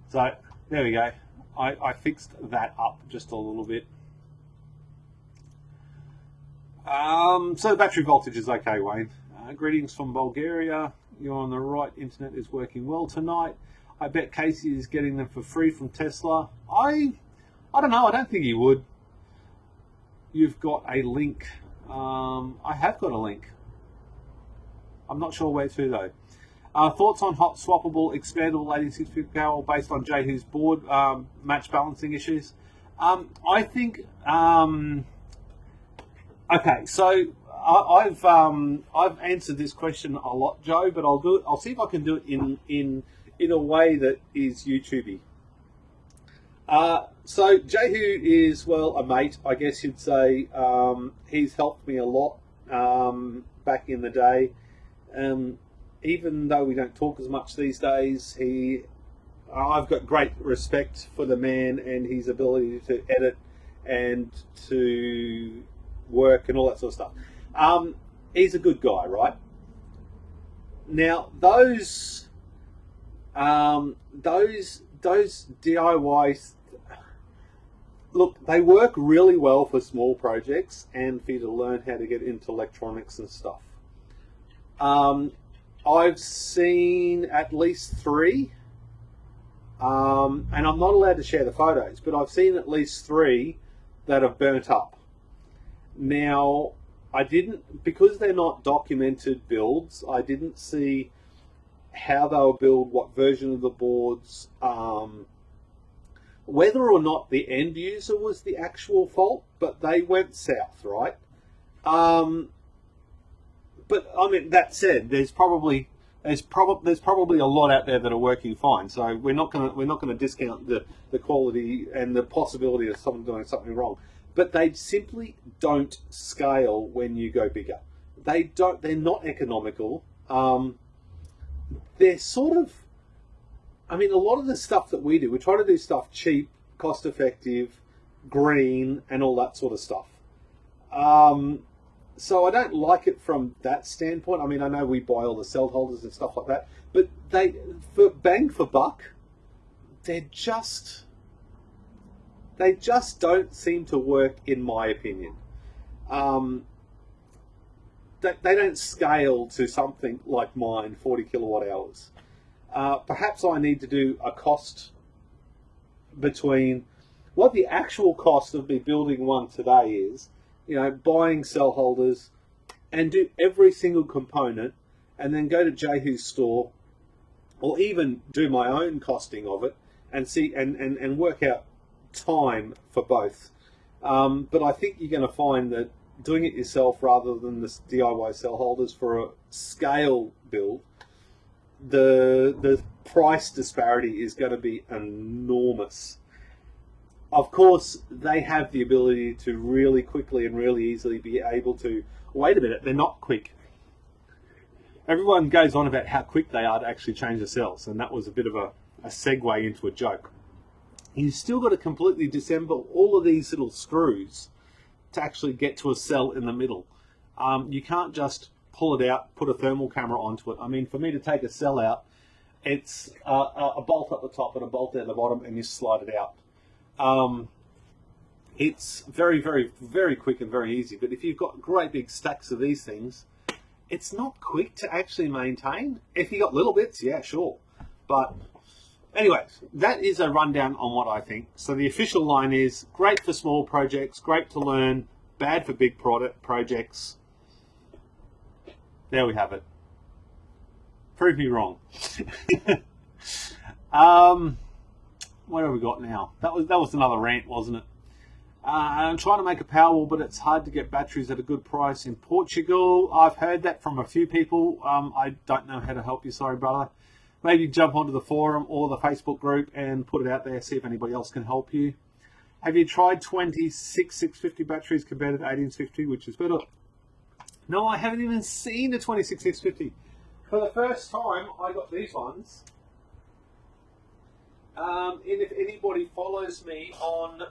So there we go. I fixed that up just a little bit. So the battery voltage is okay, Wayne. Greetings from Bulgaria. You're on the right. Internet is working well tonight. I bet Casey is getting them for free from Tesla. I don't know. I don't think he would. You've got a link. I have got a link. I'm not sure where to though. Thoughts on hot swappable expandable 86-bit based on Jehu's board match balancing issues? I think okay. So I've answered this question a lot, Joe, but I'll do it. I'll see if I can do it in in a way that is YouTubey. So Jehu is, well, a mate, I guess you'd say. He's helped me a lot back in the day. Even though we don't talk as much these days, I've got great respect for the man and his ability to edit and to work and all that sort of stuff. He's a good guy, right? Now those DIYs, look, they work really well for small projects and for you to learn how to get into electronics and stuff. I've seen at least 3, and I'm not allowed to share the photos, but I've seen at least 3 that have burnt up. Now, because they're not documented builds, I didn't see how they were built, what version of the boards, whether or not the end user was the actual fault, but they went south, right? But I mean, that said, there's probably a lot out there that are working fine. So we're not gonna discount the quality and the possibility of someone doing something wrong. But they simply don't scale when you go bigger. They're not economical. They're sort of, I mean, a lot of the stuff that we try to do stuff cheap, cost effective, green, and all that sort of stuff. So I don't like it from that standpoint. I mean, I know we buy all the cell holders and stuff like that, but for bang for buck, they just don't seem to work, in my opinion. They don't scale to something like mine, 40 kilowatt hours. Perhaps I need to do a cost between what the actual cost of me building one today is, buying cell holders and do every single component, and then go to Jehu's store, or even do my own costing of it and see and work out time for both. But I think you're going to find that doing it yourself rather than the DIY cell holders for a scale build, the price disparity is going to be enormous. Of course, they have the ability to really quickly and really easily be able to, wait a minute, they're not quick. Everyone goes on about how quick they are to actually change the cells, and that was a bit of a segue into a joke. You've still got to completely disassemble all of these little screws to actually get to a cell in the middle. You can't just pull it out, put a thermal camera onto it. I mean, for me to take a cell out, it's a bolt at the top and a bolt at the bottom, and you slide it out. It's very, very, very quick and very easy. But if you've got great big stacks of these things, it's not quick to actually maintain. If you got little bits, yeah, sure. But anyways, that is a rundown on what I think. So the official line is great for small projects, great to learn, bad for big projects. There we have it. Prove me wrong. What have we got now? That was another rant, wasn't it? I'm trying to make a Powerwall, but it's hard to get batteries at a good price in Portugal. I've heard that from a few people. I don't know how to help you, sorry, brother. Maybe jump onto the forum or the Facebook group and put it out there, see if anybody else can help you. Have you tried 26650 batteries compared to 18650, which is better? No, I haven't even seen a 26650. For the first time, I got these ones. And if anybody follows me on,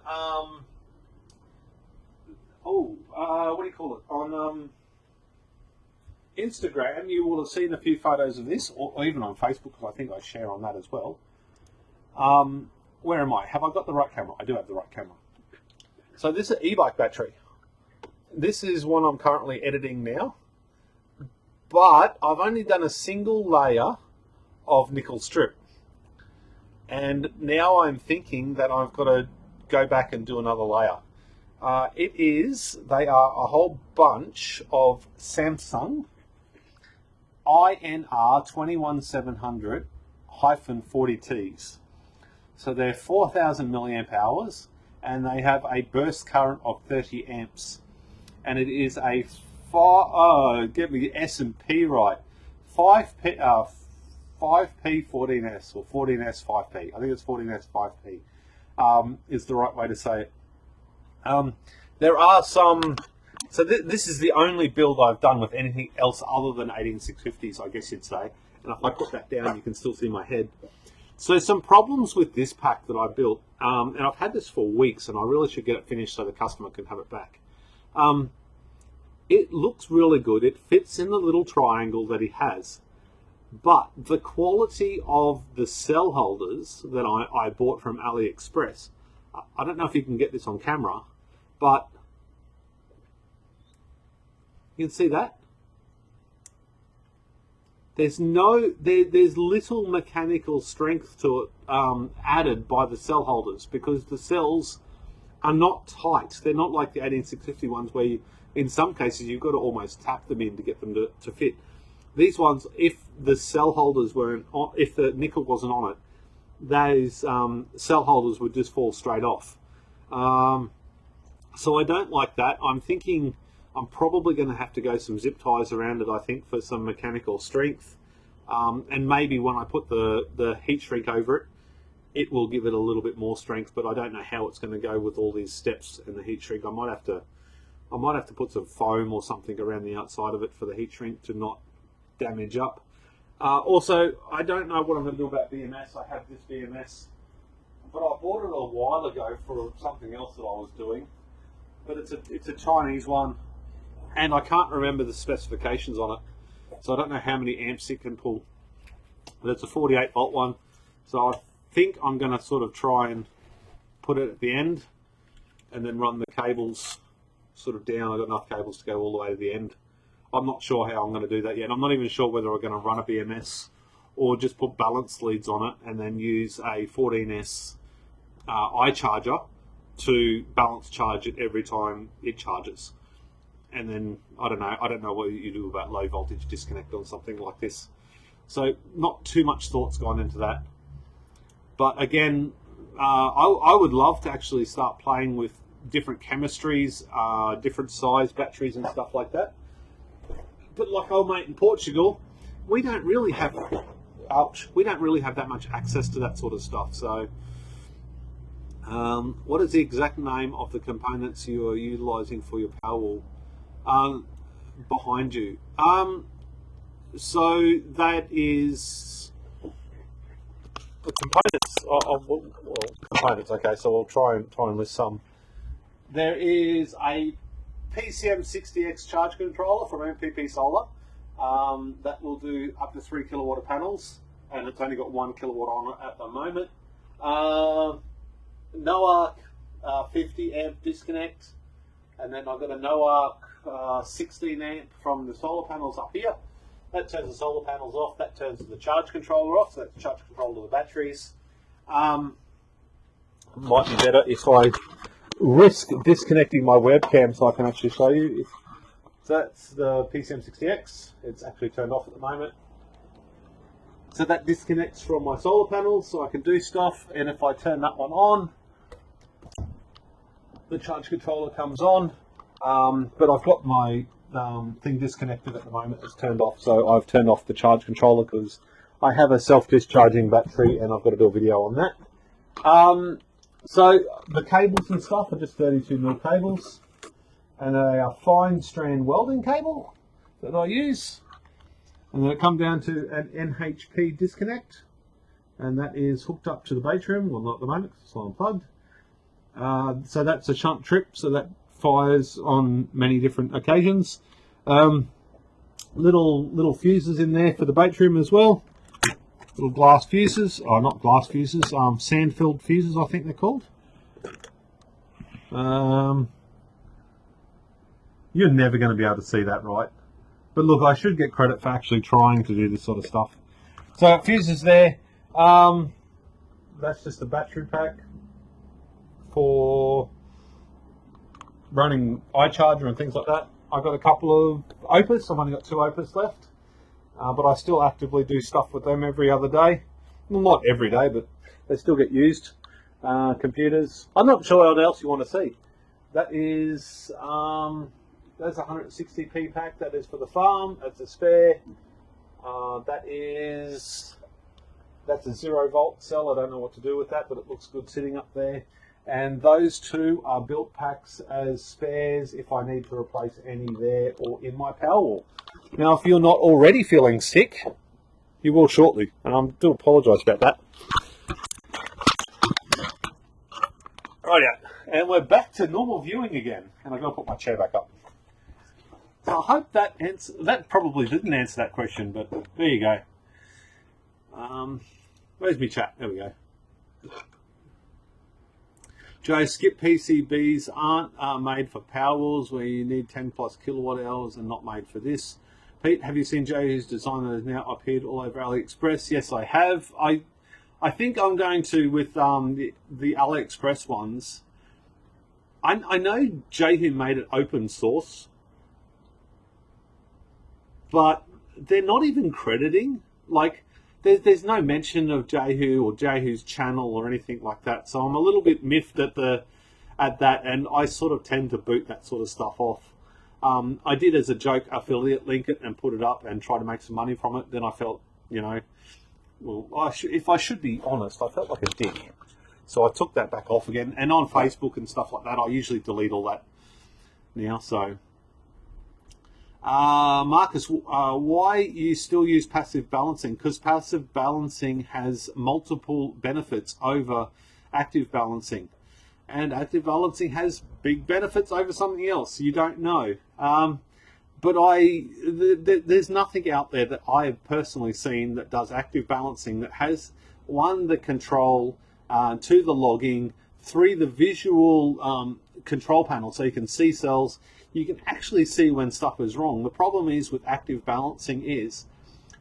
what do you call it? On Instagram, you will have seen a few photos of this, or even on Facebook, because I think I share on that as well. Where am I? Have I got the right camera? I do have the right camera. So this is an e-bike battery. This is one I'm currently editing now, but I've only done a single layer of nickel strip. And now I'm thinking that I've got to go back and do another layer. They are a whole bunch of Samsung INR 21700-40Ts. So they're 4,000 milliamp hours, and they have a burst current of 30 amps. And it is get me the S&P right, 5 5P 14S or 14S 5P. I think it's 14S 5P is the right way to say it. There are some, so this is the only build I've done with anything else other than 18650s, I guess you'd say. And if I put that down, you can still see my head. So some problems with this pack that I built, and I've had this for weeks, and I really should get it finished so the customer can have it back. It looks really good. It fits in the little triangle that he has. But the quality of the cell holders that I bought from AliExpress, I don't know if you can get this on camera, but you can see that. There's little mechanical strength to it added by the cell holders because the cells are not tight. They're not like the 18650 ones where in some cases you've got to almost tap them in to get them to fit. These ones, if the cell holders weren't on, if the nickel wasn't on it, those cell holders would just fall straight off. So I don't like that. I'm thinking I'm probably going to have to go some zip ties around it, I think, for some mechanical strength. And maybe when I put the heat shrink over it, it will give it a little bit more strength, but I don't know how it's going to go with all these steps and the heat shrink. I might have to put some foam or something around the outside of it for the heat shrink to not damage up. Also, I don't know what I'm going to do about BMS. I have this BMS, but I bought it a while ago for something else that I was doing. But it's a Chinese one, and I can't remember the specifications on it, so I don't know how many amps it can pull. But it's a 48 volt one, so I think I'm going to sort of try and put it at the end, and then run the cables sort of down. I've got enough cables to go all the way to the end. I'm not sure how I'm going to do that yet. I'm not even sure whether I'm going to run a BMS or just put balance leads on it and then use a 14S iCharger to balance charge it every time it charges. And then I don't know what you do about low voltage disconnect on something like this. So not too much thought's gone into that. But again, I would love to actually start playing with different chemistries, different size batteries and stuff like that. But like old mate in Portugal, we don't really have that much access to that sort of stuff. So what is the exact name of the components you are utilizing for your Powerwall? Behind you. So that is the components. Components. Okay, so I'll try and list some. There is a PCM60X charge controller from MPP Solar that will do up to 3 kilowatt panels, and it's only got 1 kilowatt on it at the moment. NOARC 50 amp disconnect, and then I've got a NOARC 16 amp from the solar panels up here. That turns the solar panels off. That turns the charge controller off. So that's the charge controller of the batteries. Might be better if I risk disconnecting my webcam so I can actually show you. So that's the PCM60X. It's actually turned off at the moment. So that disconnects from my solar panels so I can do stuff, and if I turn that one on, the charge controller comes on. But I've got my thing disconnected at the moment. It's turned off, so I've turned off the charge controller because I have a self-discharging battery and I've got to do a video on that. So the cables and stuff are just 32mm cables, and they are fine strand welding cable that I use. And then it comes down to an NHP disconnect, and that is hooked up to the battery. Well, not at the moment because it's not unplugged. So that's a shunt trip, so that fires on many different occasions. Little fuses in there for the battery as well. Little glass fuses, not glass fuses, sand-filled fuses, I think they're called. You're never going to be able to see that right. But look, I should get credit for actually trying to do this sort of stuff. So fuses there. That's just a battery pack for running iCharger and things like that. I've got a couple of Opus. I've only got 2 Opus left. But I still actively do stuff with them every other day. Well, not every day, but they still get used. Computers. I'm not sure what else you want to see. That is... that's a 160p pack. That is for the farm. That's a spare. That is That's a 0 volt cell. I don't know what to do with that, but it looks good sitting up there. And those two are built packs as spares if I need to replace any there or in my Powerwall. Now, if you're not already feeling sick, you will shortly, and I do apologise about that. Right, and we're back to normal viewing again, and I've got to put my chair back up. So I hope that probably didn't answer that question, but there you go. Where's my chat? There we go. Joe, skip PCBs aren't made for Powerwalls where you need 10 plus kilowatt hours and not made for this. Pete, have you seen Joe whose design that has now appeared all over AliExpress? Yes, I have. I think I'm going to with the AliExpress ones. I know Jehu made it open source, but they're not even crediting. Like, there's no mention of Jehu or Jehu's channel or anything like that. So I'm a little bit miffed at that, and I sort of tend to boot that sort of stuff off. I did, as a joke, affiliate link it and put it up and try to make some money from it. Then I felt, well, if I should be honest, I felt like a dick. So I took that back off again. And on Facebook and stuff like that, I usually delete all that now. So, Marcus, why you still use passive balancing? Because passive balancing has multiple benefits over active balancing. And active balancing has big benefits over something else you don't know. But there's nothing out there that I have personally seen that does active balancing that has, 1, the control, 2, the logging, 3, the visual control panel, so you can see cells. You can actually see when stuff is wrong. The problem is with active balancing is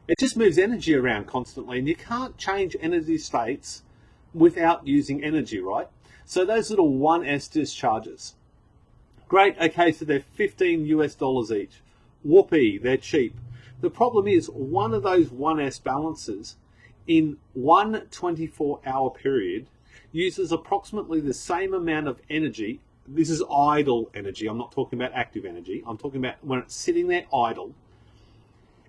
it just moves energy around constantly, and you can't change energy states without using energy, right? So those little 1S discharges, great, okay, so they're $15 US each. Whoopee, they're cheap. The problem is one of those 1S balances in one 24-hour period uses approximately the same amount of energy. This is idle energy. I'm not talking about active energy. I'm talking about when it's sitting there idle.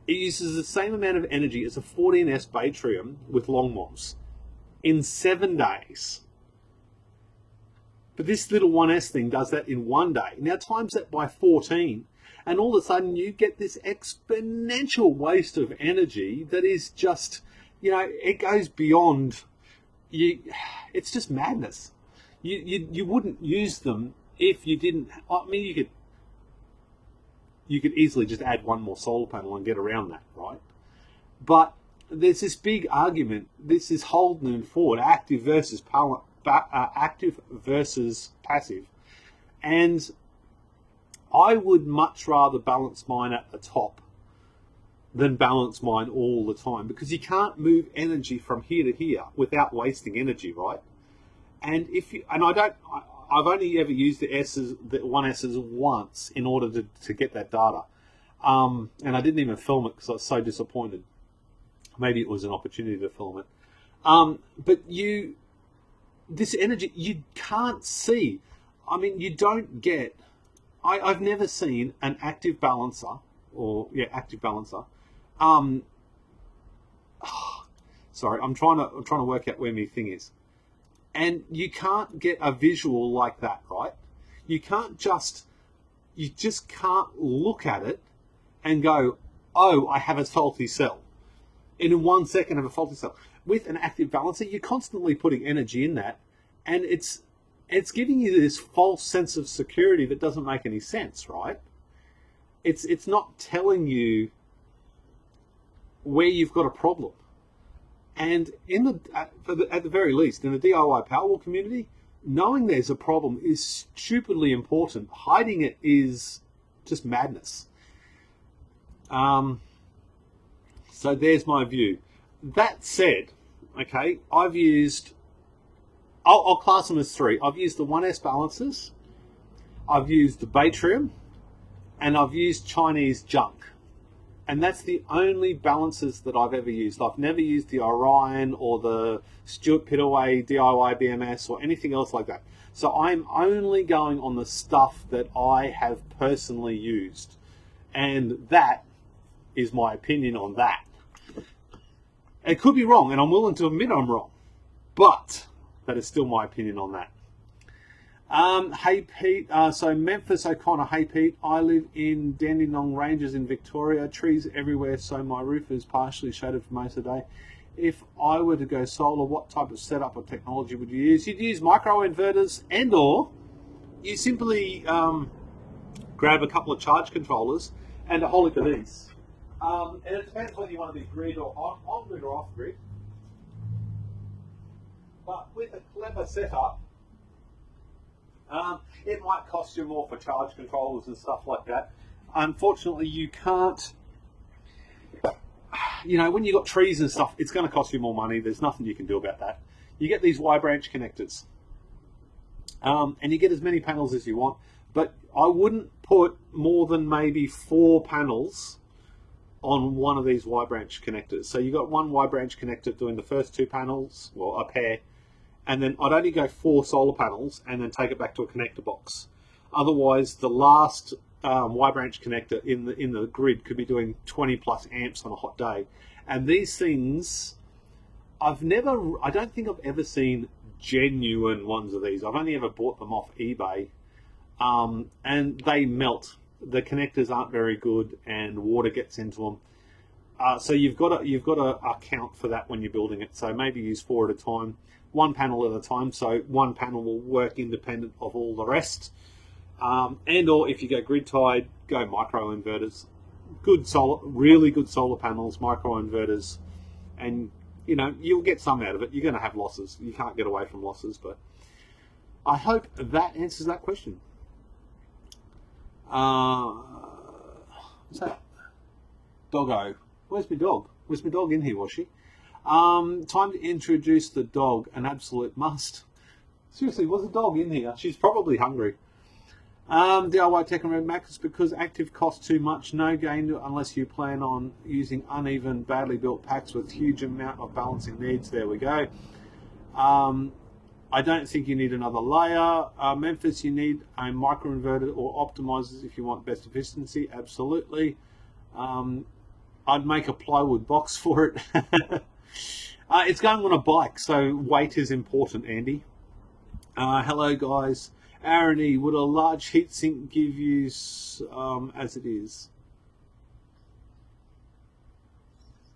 It uses the same amount of energy as a 14S Batrium with Longmos in 7 days. But this little 1S thing does that in 1 day. Now times that by 14, and all of a sudden you get this exponential waste of energy that is just, it goes beyond you. It's just madness. You wouldn't use them if you didn't. I mean, you could easily just add one more solar panel and get around that, right? But there's this big argument. This is Holden and Ford, active versus passive, and I would much rather balance mine at the top than balance mine all the time, because you can't move energy from here to here without wasting energy, right? And I've only ever used the 1S's once in order to get that data, and I didn't even film it because I was so disappointed. Maybe it was an opportunity to film it, but this energy you can't see. I mean, you don't get. I've never seen an active balancer, sorry, I'm trying to work out where my thing is, and you can't get a visual like that, right? You just can't look at it and go, oh, I have a faulty cell. And in 1 second, I have a faulty cell. With an active balancer, you're constantly putting energy in that, and it's giving you this false sense of security that doesn't make any sense, right? It's not telling you where you've got a problem. And at the very least, in the DIY Powerwall community, knowing there's a problem is stupidly important. Hiding it is just madness. So there's my view. That said, okay, I'll class them as 3. I've used the 1S balancers, I've used the Batrium, and I've used Chinese junk. And that's the only balancers that I've ever used. I've never used the Orion or the Stuart Pittaway DIY BMS or anything else like that. So I'm only going on the stuff that I have personally used. And that is my opinion on that. It could be wrong, and I'm willing to admit I'm wrong, but that is still my opinion on that. Hey Pete, so Memphis O'Connor, hey Pete, I live in Dandenong Ranges in Victoria, trees everywhere, so my roof is partially shaded for most of the day. If I were to go solar, what type of setup or technology would you use? You'd use micro inverters, and or you simply grab a couple of charge controllers and a whole heap of these. And it depends whether you want to be grid or on grid or off grid. But with a clever setup, it might cost you more for charge controllers and stuff like that. Unfortunately, you can't, you know, when you've got trees and stuff, it's going to cost you more money. There's nothing you can do about that. You get these Y branch connectors, and you get as many panels as you want, but I wouldn't put more than maybe 4 panels on one of these Y branch connectors. So you've got one Y branch connector doing the first 2 panels, well, a pair, and then I'd only go 4 solar panels and then take it back to a connector box. Otherwise, the last Y branch connector in the grid could be doing 20 plus amps on a hot day. And these things, I don't think I've ever seen genuine ones of these. I've only ever bought them off eBay, and they melt. The connectors aren't very good, and water gets into them. So you've got to account for that when you're building it. So maybe use 4 at a time, 1 panel at a time. So one panel will work independent of all the rest. And or if you go grid tied, go micro inverters. Good solar, really good solar panels, micro inverters, and you know you'll get some out of it. You're going to have losses. You can't get away from losses, but I hope that answers that question. What's that? Doggo. Where's my dog? Was my dog in here, was she? Time to introduce the dog. An absolute must. Seriously, was the dog in here? She's probably hungry. DIY Tech and Red Max, because active costs too much. No gain unless you plan on using uneven, badly built packs with huge amount of balancing needs. There we go. I don't think you need another layer. Memphis, you need a microinverter or optimizers if you want best efficiency. Absolutely. I'd make a plywood box for it. It's going on a bike, so weight is important, Andy. Hello, guys. Aaron E, would a large heatsink give you as it is?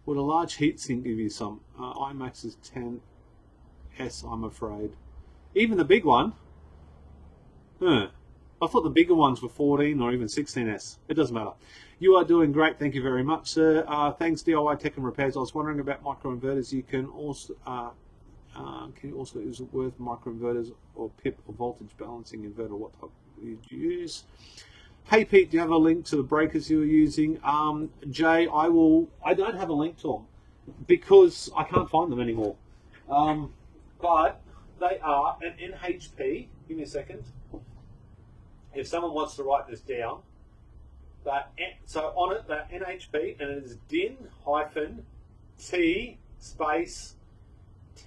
Would a large heatsink give you some? IMAX is 10S, I'm afraid. Even the big one? I thought the bigger ones were 14 or even 16S. It doesn't matter. You are doing great. Thank you very much, sir. Thanks, DIY Tech and Repairs. I was wondering about microinverters. You can also is it worth microinverters or PIP or voltage balancing inverter? What type would you use? Hey Pete, do you have a link to the breakers you were using? Jay, I don't have a link to them because I can't find them anymore. But they are an NHP. Give me a second. If someone wants to write this down, so on it, that NHP, and it is DIN-T space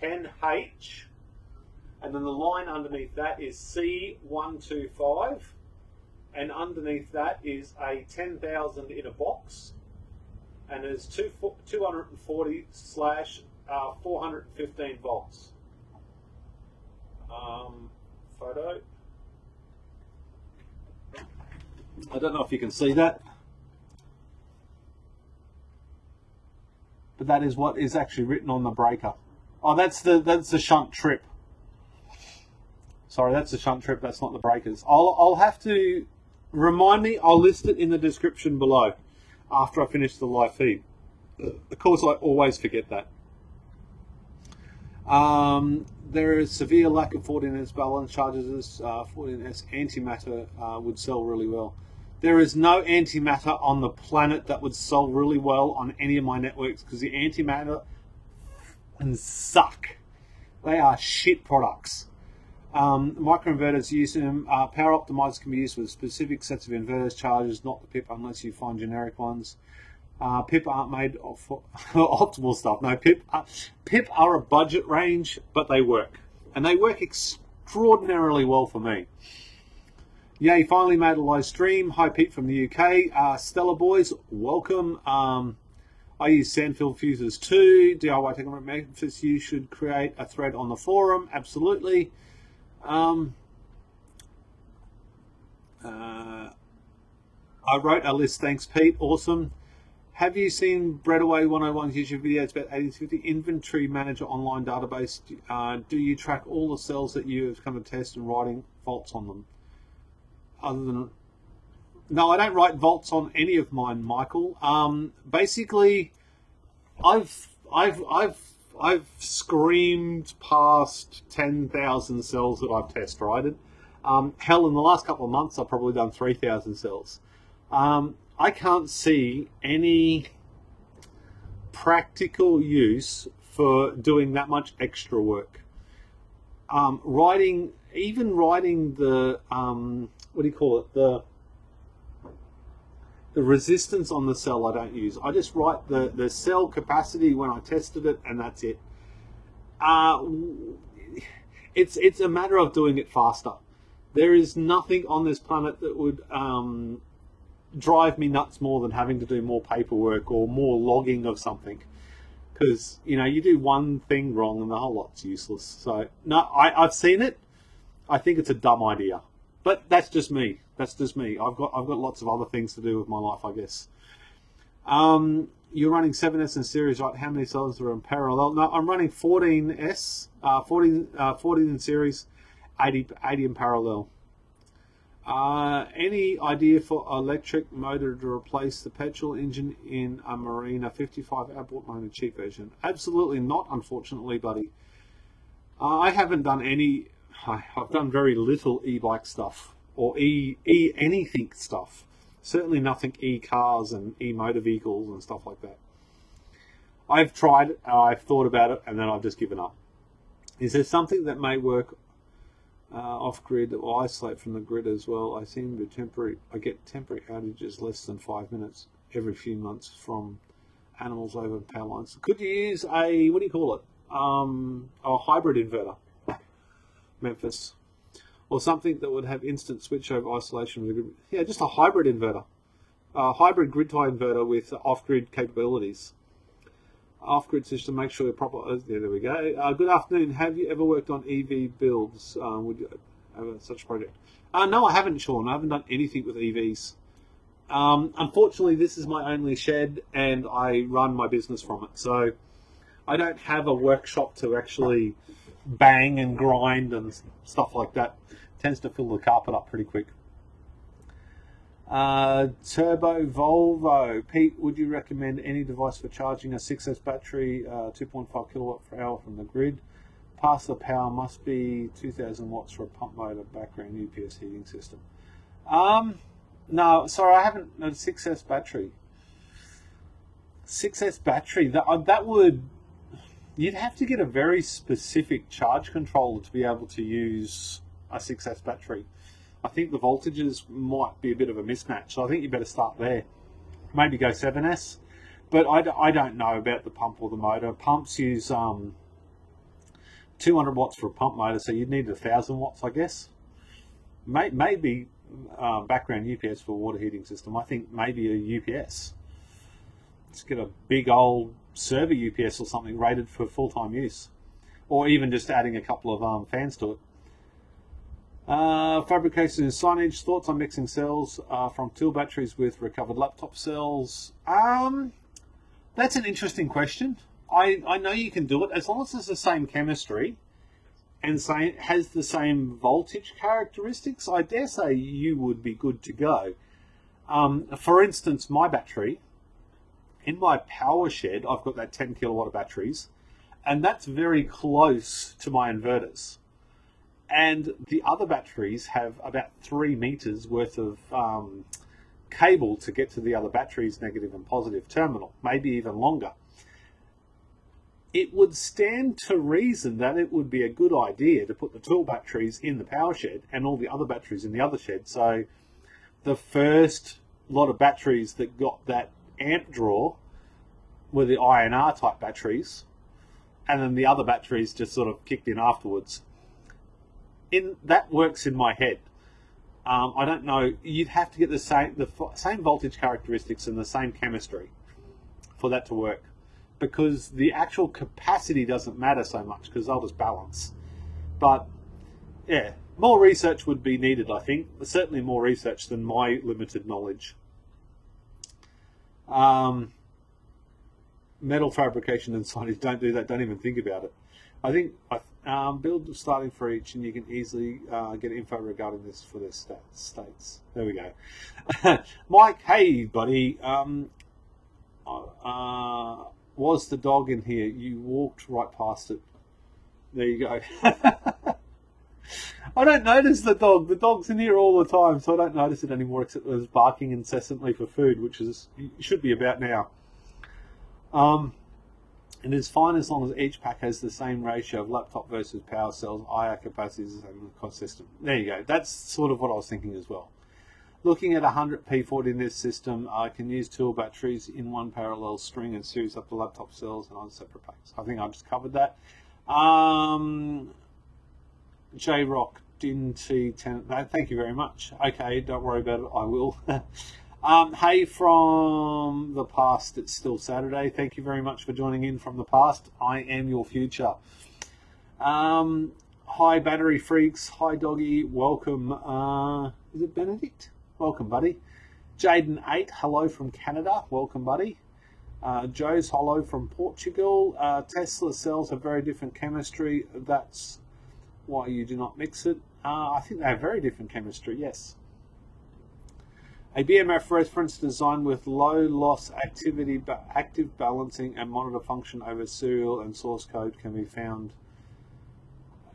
10H, and then the line underneath that is C125, and underneath that is a 10,000 in a box, and there's 240 / 415 volts. Photo. I don't know if you can see that, but that is what is actually written on the breaker. Oh, that's the shunt trip. Sorry, that's the shunt trip. That's not the breakers. I'll have to remind me. I'll list it in the description below after I finish the live feed. Of course, I always forget that. There is severe lack of 14S balance charges. 14S antimatter would sell really well. There is no antimatter on the planet that would sell really well on any of my networks because the antimatter suck. They are shit products. Microinverters use them. Power optimizers can be used with specific sets of inverters charges, not the PIP unless you find generic ones. PIP aren't made for optimal stuff. No, PIP are a budget range, but they work. And they work extraordinarily well for me. Yay, finally made a live stream. Hi Pete from the UK. Stella boys, welcome. I use sand-filled fuses too. DIY Technical Memphis, you should create a thread on the forum. Absolutely. I wrote a list. Thanks, Pete. Awesome. Have you seen Breadaway 101's YouTube video? It's about 8050 inventory manager online database. Do you track all the cells that you have come to test and writing faults on them? Other than, no, I don't write vaults on any of mine, Michael. Basically, I've screamed past 10,000 cells that I've test righted. Hell, in the last couple of months, I've probably done 3,000 cells. I can't see any practical use for doing that much extra work. Writing the what do you call it, the resistance on the cell I don't use. I just write the cell capacity when I tested it, and that's it. It's a matter of doing it faster. There is nothing on this planet that would drive me nuts more than having to do more paperwork or more logging of something, because you do one thing wrong and the whole lot's useless. So no, I've seen it. I think it's a dumb idea, but that's just me. I've got lots of other things to do with my life, I guess. You're running 7S in series, right? How many cells are in parallel? No, I'm running 14S, 14 in series, 80 in parallel. Any idea for electric motor to replace the petrol engine in a Marina 55 outboard motor cheap version? Absolutely not, unfortunately, buddy. I haven't done any. I've done very little e-bike stuff or anything stuff. Certainly nothing e-cars and e-motor vehicles and stuff like that. I've tried, I've thought about it, and then I've just given up. Is there something that may work off-grid that will isolate from the grid as well? I get temporary outages less than 5 minutes every few months from animals over power lines. Could you use a, what do you call it, a hybrid inverter, Memphis, or something that would have instant switch over isolation with the grid? Yeah, just a hybrid inverter, a hybrid grid tie inverter with off-grid capabilities. Off-grid system, make sure you're proper. There we go. Good afternoon. Have you ever worked on EV builds? Would you have such a project? No, I haven't, Sean. I haven't done anything with EVs. Unfortunately, this is my only shed, and I run my business from it. So I don't have a workshop to actually bang and grind and stuff like that. It tends to fill the carpet up pretty quick. Turbo Volvo. Pete, would you recommend any device for charging a 6S battery, 2.5 kilowatt per hour from the grid? Pass the power must be 2,000 watts for a pump motor, background UPS heating system. No, sorry, I haven't. No, 6S battery. 6S battery. That would. You'd have to get a very specific charge controller to be able to use a 6S battery. I think the voltages might be a bit of a mismatch, so I think you better start there. Maybe go 7S, but I don't know about the pump or the motor. Pumps use 200 watts for a pump motor, so you'd need 1,000 watts, I guess. Maybe background UPS for a water heating system. I think maybe a UPS. Let's get a big old server UPS or something rated for full-time use, or even just adding a couple of fans to it. Fabrication and signage. Thoughts on mixing cells from tool batteries with recovered laptop cells? That's an interesting question. I know you can do it as long as it's the same chemistry and has the same voltage characteristics. I dare say you would be good to go. For instance, my battery in my power shed, I've got that 10 kilowatt of batteries, and that's very close to my inverters. And the other batteries have about 3 meters worth of cable to get to the other battery's negative and positive terminal, maybe even longer. It would stand to reason that it would be a good idea to put the tool batteries in the power shed and all the other batteries in the other shed. So the first lot of batteries that got that amp draw were the INR type batteries, and then the other batteries just sort of kicked in afterwards. That works in my head. I don't know. You'd have to get the same voltage characteristics and the same chemistry for that to work, because the actual capacity doesn't matter so much because they'll just balance. But yeah, more research would be needed, I think. Certainly more research than my limited knowledge. Metal fabrication and signage, don't do that, don't even think about it. I think build starting for each, and you can easily get info regarding this for their states. There we go. Mike, hey buddy, was the dog in here? You walked right past it. There you go. I don't notice the dog. The dog's in here all the time, so I don't notice it anymore, except it was barking incessantly for food, which is should be about now. And it's fine as long as each pack has the same ratio of laptop versus power cells, IR capacities, and cost system. There you go. That's sort of what I was thinking as well. Looking at 100 P40 in this system, I can use 2 batteries in one parallel string and series up the laptop cells and on separate packs. I think I just covered that. J-Rock, didn't see 10. No, thank you very much. Okay, don't worry about it. I will. Hey from the past, it's still Saturday. Thank you very much for joining in from the past. I am your future. Hi battery freaks. Hi doggy. Welcome. Is it Benedict? Welcome buddy. Jaden 8, hello from Canada. Welcome buddy. Joe's hello from Portugal. Tesla cells have very different chemistry. That's why you do not mix it. I think they have very different chemistry, yes. A BMF reference design with low loss activity but active balancing and monitor function over serial and source code can be found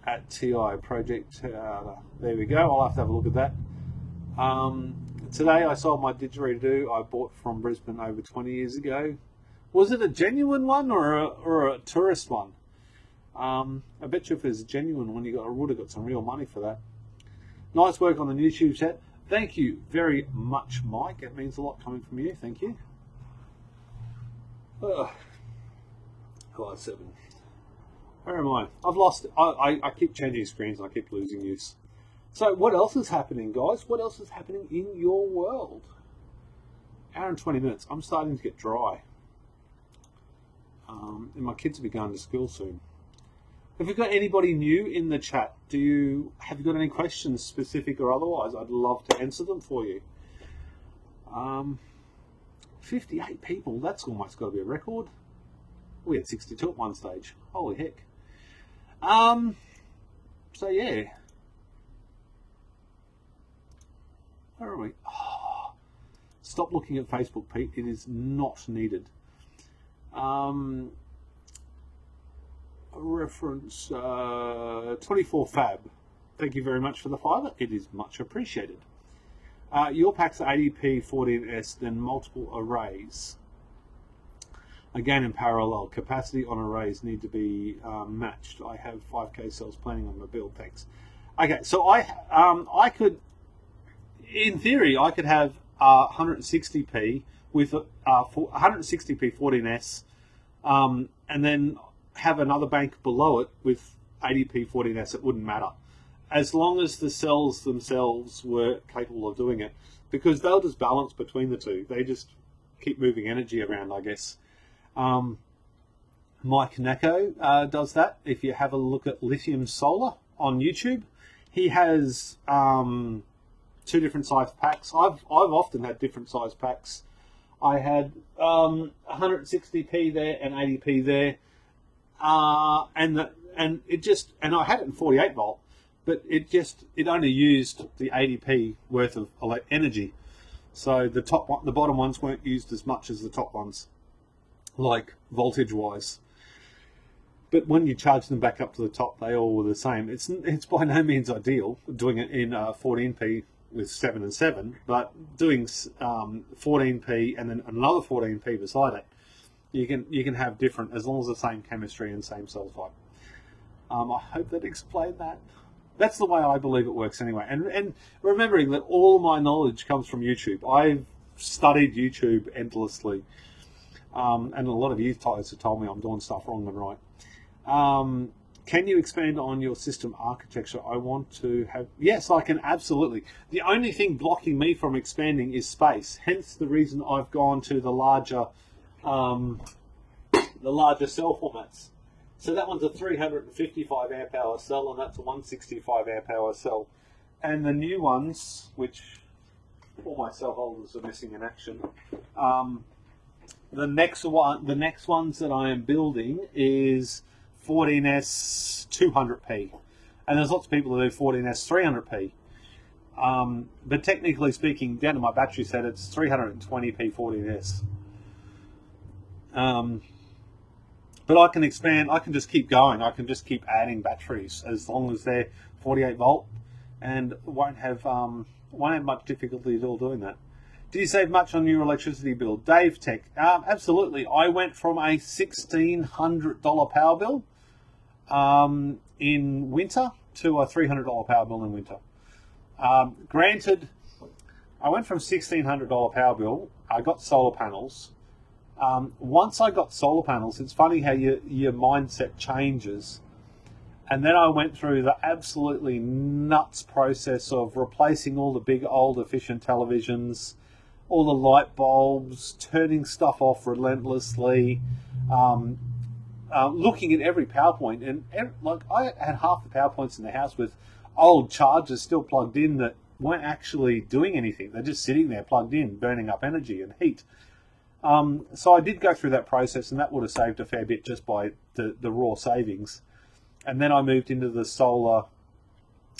at TI project. There we go. I'll have to have a look at that. Today I sold my didgeridoo I bought from Brisbane over 20 years ago. Was it a genuine one or a tourist one? I bet you if it's a genuine one, I would have got some real money for that. Nice work on the YouTube chat. Thank you very much, Mike. It means a lot coming from you. Thank you. Class 7. Where am I? I've lost. I keep changing screens and I keep losing use. So what else is happening, guys? What else is happening in your world? Hour and 20 minutes. I'm starting to get dry. And my kids will be going to school soon. Have you got anybody new in the chat? Have you got any questions, specific or otherwise? I'd love to answer them for you. 58 people, that's almost got to be a record. We had 62 at one stage. Holy heck. So yeah. Where are we? Oh, stop looking at Facebook, Pete. It is not needed. Reference 24 Fab. Thank you very much for the fiver. It is much appreciated. Your packs are HBP14S, then multiple arrays. Again in parallel. Capacity on arrays need to be matched. I have 5K cells planning on my build. Thanks. Okay, so I could, in theory, I could have 160p with 160p 14S, and then have another bank below it with 80p 14S. It wouldn't matter, as long as the cells themselves were capable of doing it, because they'll just balance between the two. They just keep moving energy around, I guess. Mike Nako does that. If you have a look at Lithium Solar on YouTube, he has 2 different size packs. I've often had different size packs. I had 160p there and 80p there. And I had it in 48 volt, but it only used the 80p worth of energy. So the bottom ones weren't used as much as the top ones, like voltage wise. But when you charge them back up to the top, they all were the same. It's by no means ideal doing it in 14p with 7 and 7, but doing 14p and then another 14p beside it, you can have different, as long as the same chemistry and same cell type. I hope that explained that. That's the way I believe it works anyway. And remembering that all my knowledge comes from YouTube. I've studied YouTube endlessly. And a lot of you guys have told me I'm doing stuff wrong and right. Can you expand on your system architecture? I want to have... Yes, I can, absolutely. The only thing blocking me from expanding is space. Hence the reason I've gone to the larger the larger cell formats. So that one's a 355 amp hour cell, and that's a 165 amp hour cell. And the new ones, which all my cell holders are missing in action, the next ones that I am building is 14S 200p, and there's lots of people that do 14S 300p. But technically speaking, down to my battery set, it's 320p 14S. But I can expand. I can just keep going. I can just keep adding batteries as long as they're 48 volt, and won't have much difficulty at all doing that. Do you save much on your electricity bill? Dave Tech, absolutely. I went from a $1,600 power bill in winter to a $300 power bill in winter. Granted, I went from $1,600 power bill. I got solar panels. Once I got solar panels, it's funny how your mindset changes. And then I went through the absolutely nuts process of replacing all the big old efficient televisions, all the light bulbs, turning stuff off relentlessly, looking at every PowerPoint. And like, I had half the PowerPoints in the house with old chargers still plugged in that weren't actually doing anything. They're just sitting there plugged in, burning up energy and heat. So I did go through that process, and that would have saved a fair bit just by the raw savings. And then I moved into the solar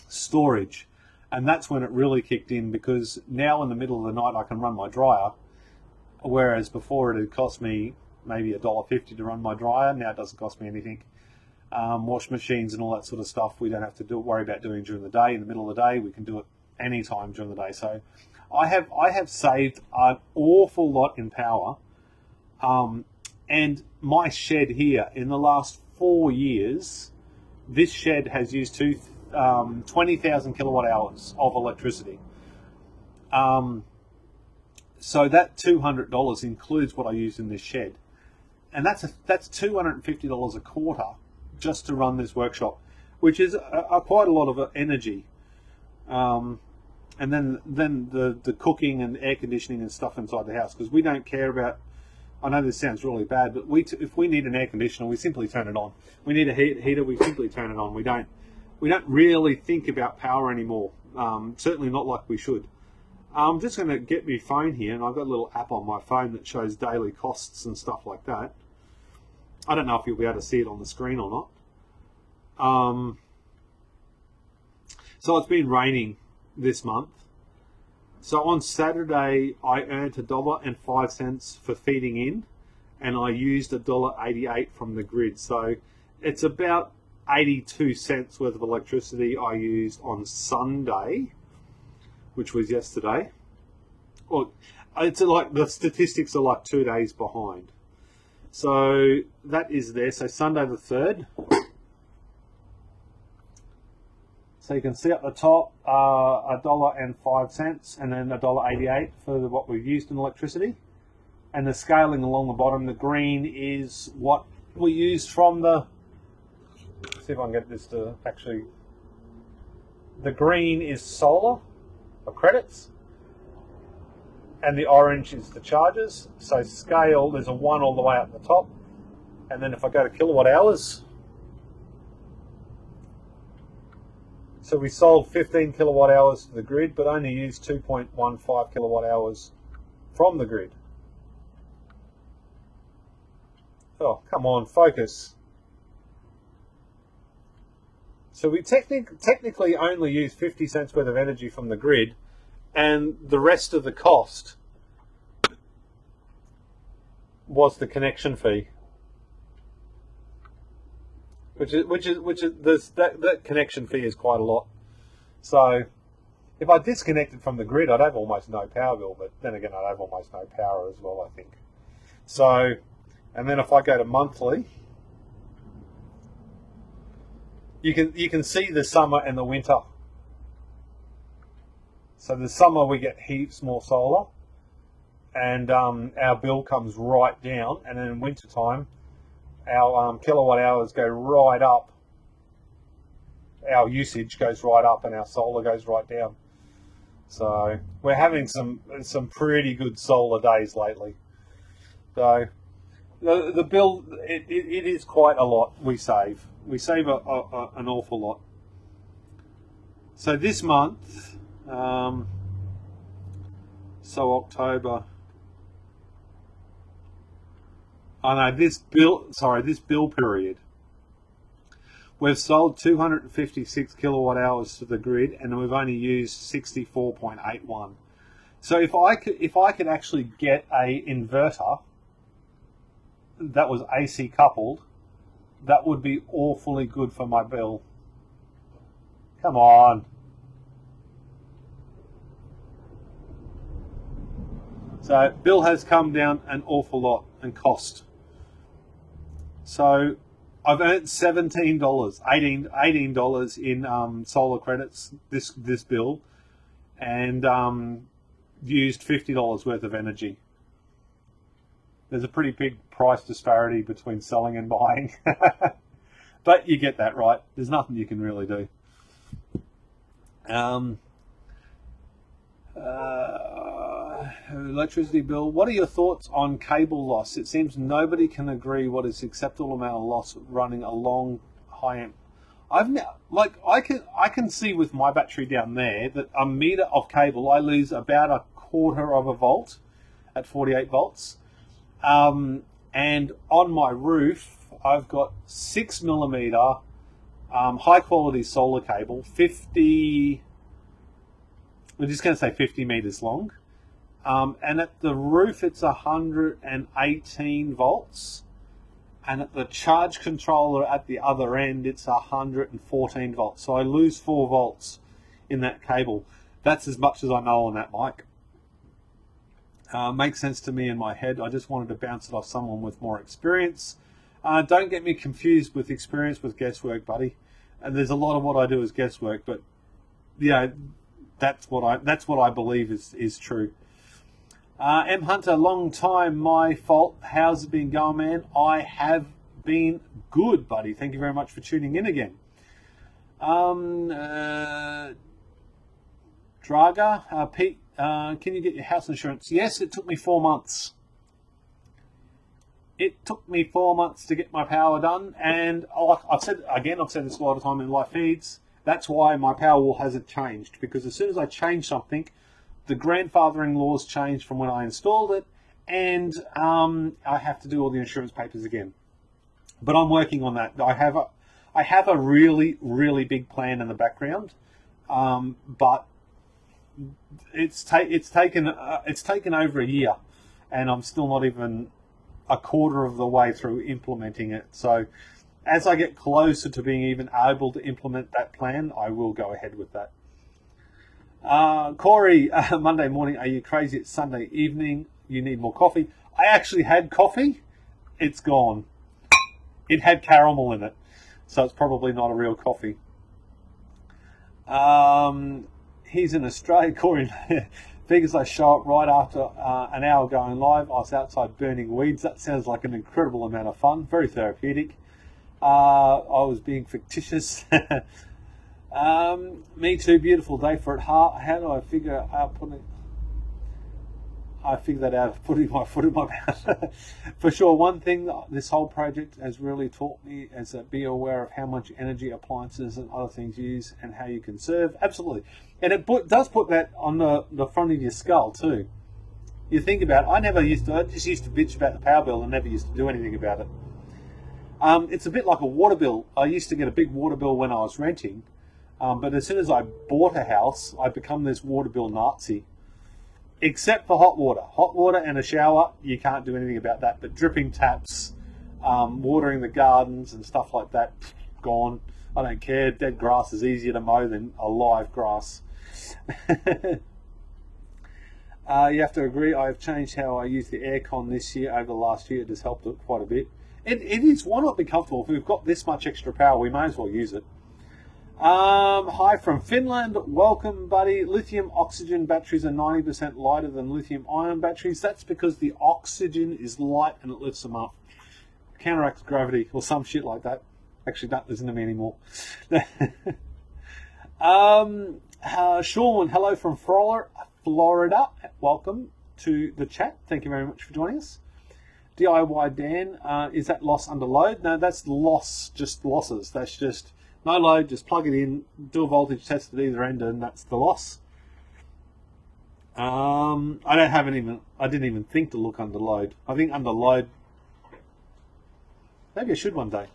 storage, and that's when it really kicked in, because now in the middle of the night I can run my dryer, whereas before it had cost me maybe $1.50 to run my dryer. Now it doesn't cost me anything. Wash machines and all that sort of stuff we don't have to worry about doing during the day. In the middle of the day we can do it anytime during the day. So I have saved an awful lot in power, and my shed here, in the last 4 years, this shed has used 20,000 kilowatt hours of electricity. So that $200 includes what I use in this shed, and that's $250 a quarter just to run this workshop, which is quite a lot of energy. And then the cooking and air conditioning and stuff inside the house, because we don't care about. I know this sounds really bad, but if we need an air conditioner, we simply turn it on. We need a heater, we simply turn it on. We don't really think about power anymore. Certainly not like we should. I'm just going to get my phone here, and I've got a little app on my phone that shows daily costs and stuff like that. I don't know if you'll be able to see it on the screen or not. So it's been raining this month. So on Saturday, I earned $1.05 for feeding in, and I used $1.88 from the grid. So it's about 82 cents worth of electricity I used on Sunday, which was yesterday. Well, it's like the statistics are like 2 days behind. So that is there. So Sunday the 3rd. So you can see at the top, $1.05 and then $1.88 for what we've used in electricity. And the scaling along the bottom, the green is what we used from the, let's see if I can get this to actually, the green is solar or credits, and the orange is the charges. So scale, there's a 1 all the way up the top. And then if I go to kilowatt hours, so we sold 15 kilowatt hours to the grid, but only used 2.15 kilowatt hours from the grid. Oh, come on, focus. So we technically only used 50 cents worth of energy from the grid, and the rest of the cost was the connection fee. That connection fee is quite a lot. So if I disconnected from the grid, I'd have almost no power bill, but then again, I'd have almost no power as well, I think. So, and then if I go to monthly, you can see the summer and the winter. So the summer we get heaps more solar, and our bill comes right down, and then in winter time, our kilowatt hours go right up, our usage goes right up, and our solar goes right down. So we're having some pretty good solar days lately. So the bill, it is quite a lot we save. We save an awful lot. So this month, so October, this bill period, we've sold 256 kilowatt hours to the grid, and we've only used 64.81. So if I could actually get a inverter that was AC coupled, that would be awfully good for my bill. Come on. So bill has come down an awful lot and cost. So I've earned $17, $18 in solar credits this bill, and used $50 worth of energy. There's a pretty big price disparity between selling and buying. But you get that, right? There's nothing you can really do. Electricity bill. What are your thoughts on cable loss? It seems nobody can agree what is acceptable amount of loss running a long high amp. I can see with my battery down there that a meter of cable I lose about a quarter of a volt at 48 volts. And on my roof, I've got 6mm high quality solar cable, 50. We're just going to say 50 meters long. And at the roof, it's 118 volts. And at the charge controller at the other end, it's 114 volts. So I lose 4 volts in that cable. That's as much as I know on that mic. Makes sense to me in my head. I just wanted to bounce it off someone with more experience. Don't get me confused with experience with guesswork, buddy. And there's a lot of what I do is guesswork, but yeah, that's what I believe is true. M Hunter, long time, my fault. How's it been going, man? I have been good, buddy. Thank you very much for tuning in again. Draga, Pete, can you get your house insurance? Yes, it took me 4 months. It took me 4 months to get my power done, and I've said this a lot of time in live feeds. That's why my Powerwall hasn't changed, because as soon as I change something, the grandfathering laws changed from when I installed it, and I have to do all the insurance papers again. But I'm working on that. I have a really, really big plan in the background, but it's taken over a year, and I'm still not even a quarter of the way through implementing it. So as I get closer to being even able to implement that plan, I will go ahead with that. Corey, Monday morning, are you crazy? It's Sunday evening. You need more coffee. I actually had coffee. It's gone. It had caramel in it, so it's probably not a real coffee. He's in Australia. Corey figures I show up right after an hour going live. I was outside burning weeds. That sounds like an incredible amount of fun. Very therapeutic. I was being fictitious. Me too. Beautiful day for it. How do I figure out putting? I figured that out, putting my foot in my mouth. For sure, one thing this whole project has really taught me is that be aware of how much energy appliances and other things use and how you conserve. Absolutely. And it does put that on the front of your skull too. You think about it, I just used to bitch about the power bill and never used to do anything about it. It's a bit like a water bill. I used to get a big water bill when I was renting, but as soon as I bought a house, I become this water bill Nazi. Except for hot water and a shower, you can't do anything about that. But dripping taps, watering the gardens and stuff like that, gone. I don't care. Dead grass is easier to mow than a live grass. You have to agree, I have changed how I use the aircon this year over the last year. It has helped it quite a bit. It is. Why not be comfortable? If we've got this much extra power, we may as well use it. Hi from Finland. Welcome, buddy. Lithium oxygen batteries are 90% lighter than lithium ion batteries. That's because the oxygen is light and it lifts them up. Counteracts gravity or some shit like that. Actually, don't listen to me anymore. Sean, hello from Florida. Welcome to the chat. Thank you very much for joining us. DIY Dan, is that loss under load? No, that's loss, just losses. That's just no load, just plug it in, do a voltage test at either end, and that's the loss. I didn't even think to look under load. I think under load, maybe I should one day.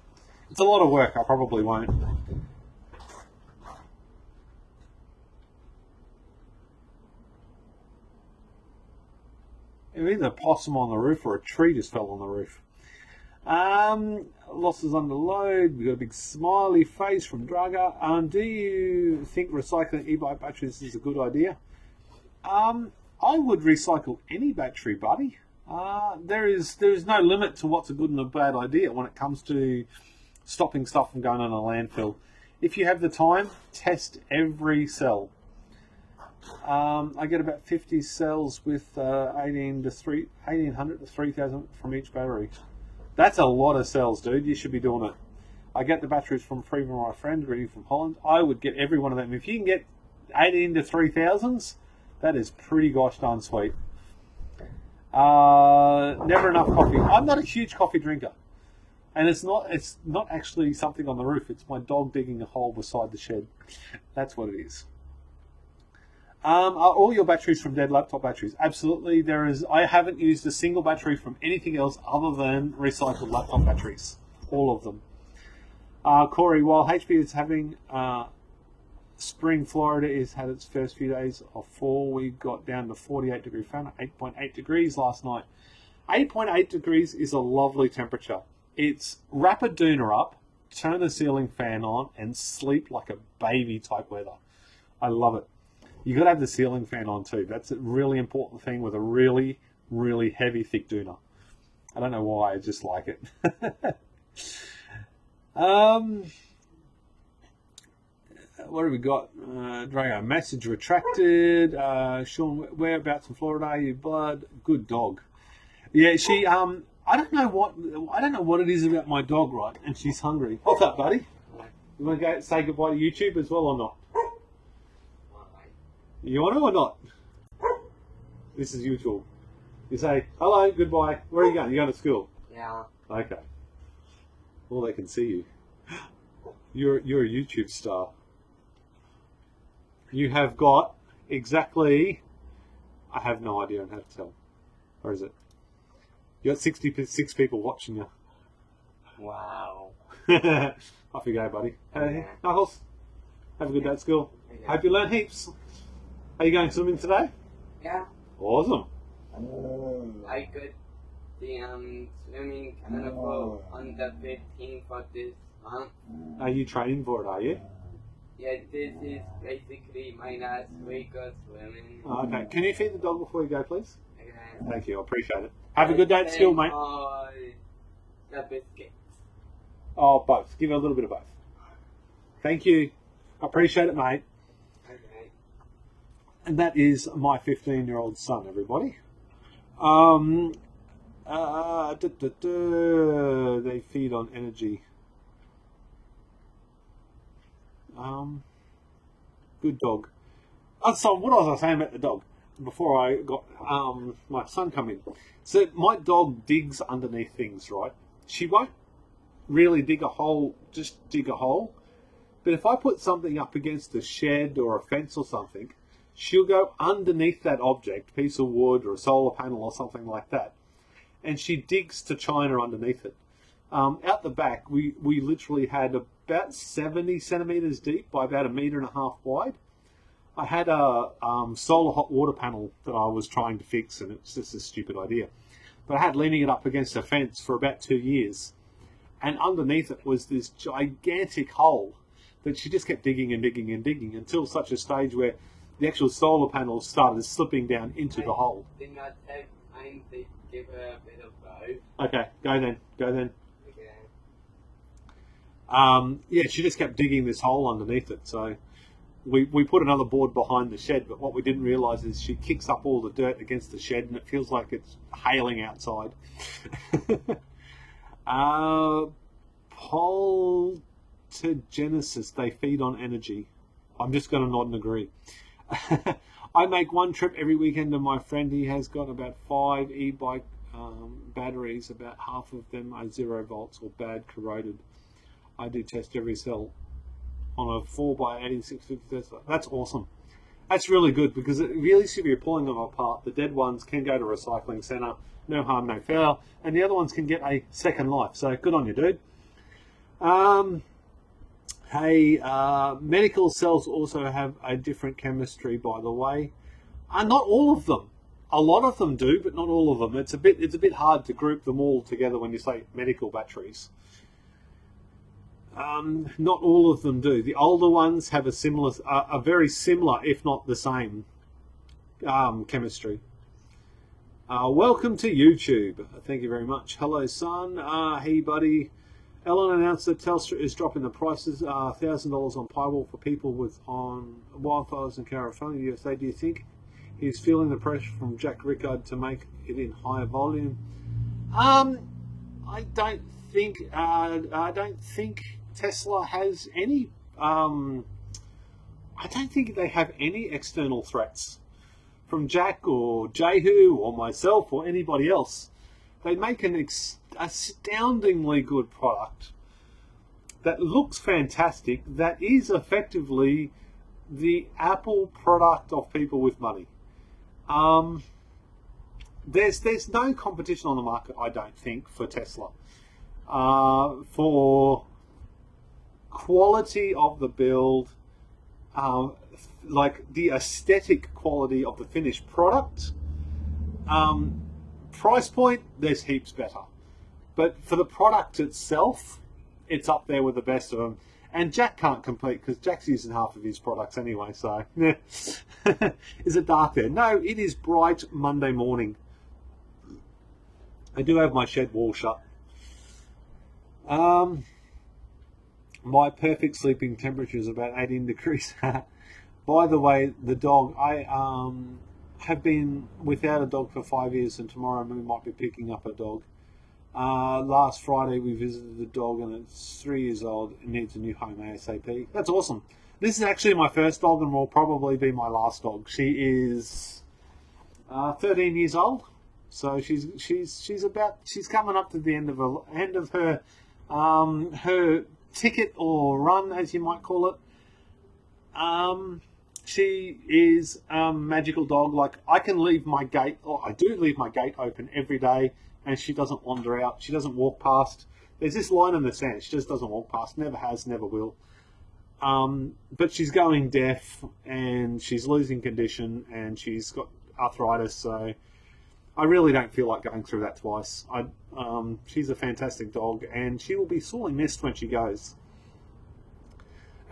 It's a lot of work, I probably won't. Either a possum on the roof or a tree just fell on the roof. Losses under load. We've got a big smiley face from Draga. Do you think recycling e-bike batteries is a good idea? I would recycle any battery, buddy. There is no limit to what's a good and a bad idea when it comes to stopping stuff from going on a landfill. If you have the time, test every cell. I get about 50 cells with 1800 to 3000 from each battery. That's a lot of cells, dude. You should be doing it. I get the batteries from free from my friend, greeting from Holland. I would get every one of them. If you can get 18 to 3000s, that is pretty gosh darn sweet. Never enough coffee. I'm not a huge coffee drinker. And it's not actually something on the roof. It's my dog digging a hole beside the shed. That's what it is. Are all your batteries from dead laptop batteries? Absolutely. I haven't used a single battery from anything else other than recycled laptop batteries. All of them. Corey, while HP is having spring, Florida has had its first few days of fall. We got down to 48 degrees Fahrenheit, 8.8 degrees last night. 8.8 degrees is a lovely temperature. It's wrap a doona up, turn the ceiling fan on, and sleep like a baby type weather. I love it. You got to have the ceiling fan on too. That's a really important thing with a really, really heavy, thick doona. I don't know why, I just like it. What have we got? Drago, message retracted. Sean, whereabouts in Florida are you, bud? Good dog. Yeah, she. I don't know what it is about my dog, right? And she's hungry. What's up, buddy? You want to go say goodbye to YouTube as well or not? You want to or not? This is YouTube. You say hello, goodbye. Where are you going? You going to school? Yeah. Okay. Well, they can see you. You're a YouTube star. You have got exactly. I have no idea on how to tell. Or is it? You got 66 people watching you. Wow. Off you go, buddy. Hey, Knuckles. Have a good day at school. Yeah. Hope you learn heaps. Are you going swimming today? Yeah. Awesome. I could see swimming carnival on the 15th of this month. Are you training for it, are you? Yeah, this is basically my last week of swimming. Oh, okay. Can you feed the dog before you go, please? Okay. Thank you. I appreciate it. Have a good day at school, mate. The biscuits. Oh, both. Give her a little bit of both. Thank you. I appreciate it, mate. Okay. And that is my 15-year-old son, everybody. They feed on energy. Good dog. So what was I saying about the dog before I got my son come in? So my dog digs underneath things, right? She won't really dig a hole, just dig a hole. But if I put something up against a shed or a fence or something, she'll go underneath that object, piece of wood or a solar panel or something like that, and she digs to China underneath it. Out the back, we literally had about 70 centimeters deep by about 1.5 meters wide. I had a solar hot water panel that I was trying to fix, and it's just a stupid idea. But I had leaning it up against a fence for about 2 years, and underneath it was this gigantic hole that she just kept digging and digging and digging until such a stage where the actual solar panels started slipping down into the hole. Did not take time to give her a bit of both. Okay, go then. Okay. Yeah, she just kept digging this hole underneath it. So we put another board behind the shed, but what we didn't realise is she kicks up all the dirt against the shed and it feels like it's hailing outside. Poltogenesis, they feed on energy. I'm just going to nod and agree. I make one trip every weekend to my friend. He has got about 5 e-bike batteries, about half of them are 0 volts or bad corroded. I do test every cell on a 4x18650 Tesla. That's awesome. That's really good, because it really should be pulling them apart. The dead ones can go to recycling centre, no harm, no foul, and the other ones can get a second life. So good on you, dude. Hey, medical cells also have a different chemistry, by the way. Not all of them. A lot of them do, but not all of them. It's a bit hard to group them all together when you say medical batteries. Not all of them do. The older ones have a very similar, if not the same, chemistry. Welcome to YouTube. Thank you very much. Hello, son. Hey, buddy. Ellen announced that Telstra is dropping the prices, $1,000 on Powerwall for people on wildfires in California, USA. Do you think he's feeling the pressure from Jack Rickard to make it in higher volume? I don't think Tesla has any. I don't think they have any external threats from Jack or Jehu or myself or anybody else. They make an astoundingly good product that looks fantastic, that is effectively the Apple product of people with money. There's no competition on the market, I don't think, for Tesla. For quality of the build, like the aesthetic quality of the finished product, price point, there's heaps better. But for the product itself, it's up there with the best of them. And Jack can't compete because Jack's using half of his products anyway, so. Is it dark there? No, it is bright Monday morning. I do have my shed wall shut. My perfect sleeping temperature is about 18 degrees. By the way, the dog, I have been without a dog for 5 years, and tomorrow we might be picking up a dog. Last Friday we visited the dog, and it's 3 years old. It needs a new home ASAP. That's awesome. This is actually my first dog and will probably be my last dog. She is 13 years old, so she's coming up to the end of her her ticket or run, as you might call it. She is a magical dog. Like, I can leave my gate, or I do leave my gate open every day, and she doesn't wander out. She doesn't walk past. There's this line in the sand. She just doesn't walk past. Never has, never will. But she's going deaf, and she's losing condition, and she's got arthritis, so I really don't feel like going through that twice. She's a fantastic dog, and she will be sorely missed when she goes.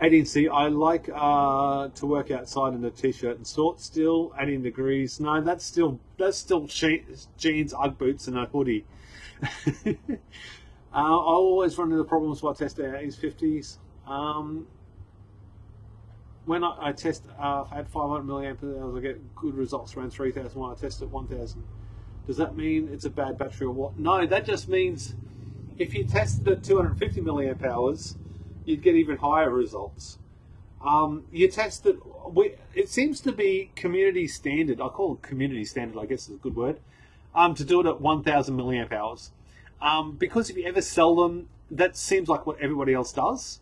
18C, I like to work outside in a t-shirt and shorts still. 18 degrees. No, that's still jeans, Ugg boots, and a hoodie. I always run into problems while testing A's 50s. When I test, I had 500 milliamp hours, I get good results around 3,000. When I test at 1,000, does that mean it's a bad battery or what? No, that just means if you tested at 250 milliamp hours, you'd get even higher results. You tested, it seems to be community standard. I call it community standard, I guess is a good word, to do it at 1,000 milliamp hours. Because if you ever sell them, that seems like what everybody else does.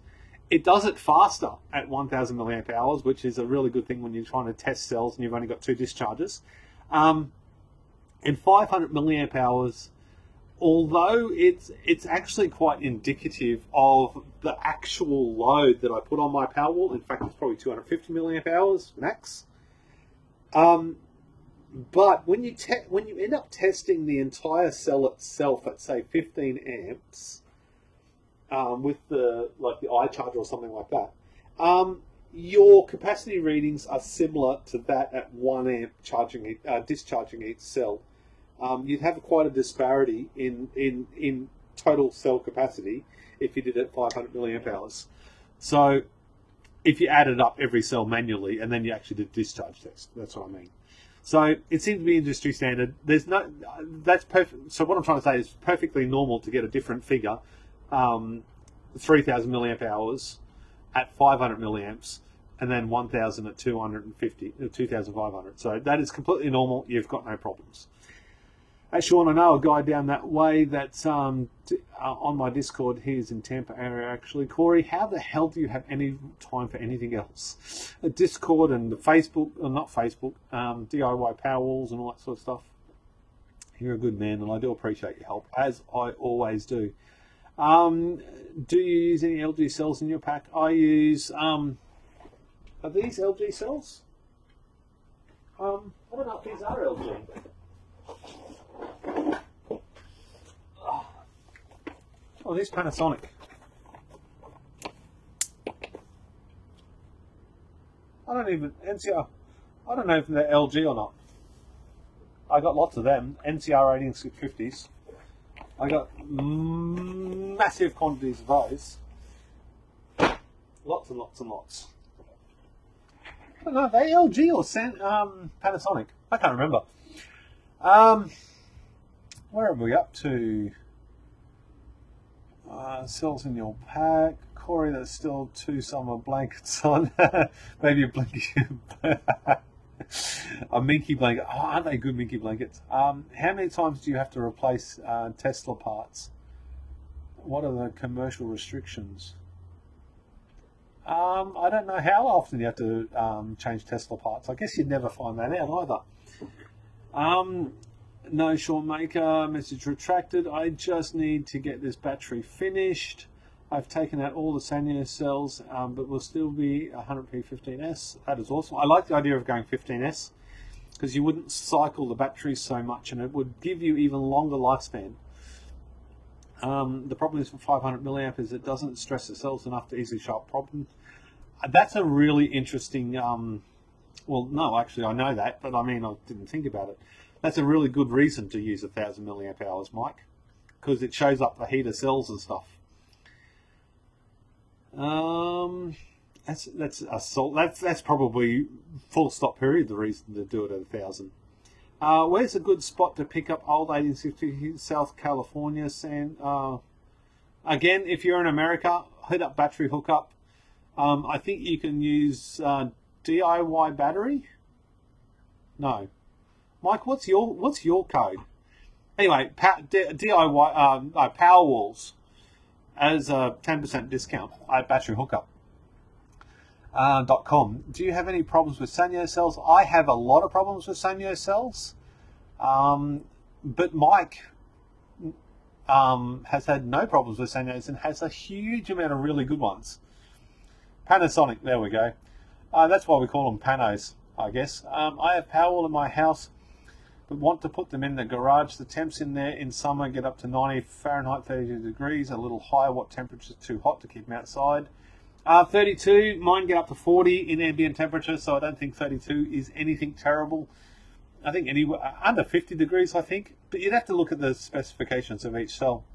It does it faster at 1,000 milliamp hours, which is a really good thing when you're trying to test cells and you've only got 2 discharges. And 500 milliamp hours, although it's actually quite indicative of the actual load that I put on my Powerwall. In fact, it's probably 250 milliamp hours max. But when you end up testing the entire cell itself at, say, 15 amps, with the iCharger or something like that, your capacity readings are similar to that at 1 amp discharging each cell. You'd have quite a disparity in total cell capacity if you did it at 500 milliamp hours. So if you added up every cell manually and then you actually did discharge test, that's what I mean. So it seems to be industry standard. That's perfect. So what I'm trying to say is perfectly normal to get a different figure, 3,000 milliamp hours at 500 milliamps, and then 1,000 at 2,500. So that is completely normal. You've got no problems. Hey Sean, I know a guy down that way that's on my Discord. He's in Tampa area actually. Corey, how the hell do you have any time for anything else? Discord and the Facebook, or not Facebook, DIY Powerwalls and all that sort of stuff. You're a good man, and I do appreciate your help, as I always do. Do you use any LG cells in your pack? I use, are these LG cells? I don't know if these are LG. Oh, this Panasonic. I don't even, NCR, I don't know if they're LG or not. I got lots of them, NCR 18650s. I got massive quantities of those. Lots and lots and lots. I don't know, are they LG or Panasonic? I can't remember. Where are we up to? Cells in your pack. Corey, there's still 2 summer blankets on. Maybe a blanket. A minky blanket. Oh, aren't they good minky blankets? How many times do you have to replace Tesla parts? What are the commercial restrictions? I don't know how often you have to change Tesla parts. I guess you'd never find that out either. No, Sean Maker, message retracted. I just need to get this battery finished. I've taken out all the Sanyo cells, but will still be 100p 15S. That is awesome. I like the idea of going 15S because you wouldn't cycle the batteries so much and it would give you even longer lifespan. The problem is for 500 milliamp is it doesn't stress the cells enough to easily show up problems. That's a really interesting, well, no, actually I know that, but I mean, I didn't think about it. That's a really good reason to use 1000 milliamp hours, Mike, because it shows up the heater cells and stuff. That's probably full stop period the reason to do it at 1000. Where's a good spot to pick up old 1860 South California? Again, if you're in America, hit up battery hookup. I think you can use DIY battery. No, Mike, what's your code? Anyway, DIY Powerwalls as a 10% discount at batteryhookup.com. Do you have any problems with Sanyo cells? I have a lot of problems with Sanyo cells, but Mike has had no problems with Sanyos and has a huge amount of really good ones. Panasonic, there we go. That's why we call them Panos, I guess. I have Powerwall in my house, but want to put them in the garage. The temps in there in summer get up to 90 Fahrenheit, 32 degrees, a little higher. What temperature is too hot to keep them outside? 32, mine get up to 40 in ambient temperature, so I don't think 32 is anything terrible. I think anywhere under 50 degrees, I think, but you'd have to look at the specifications of each cell.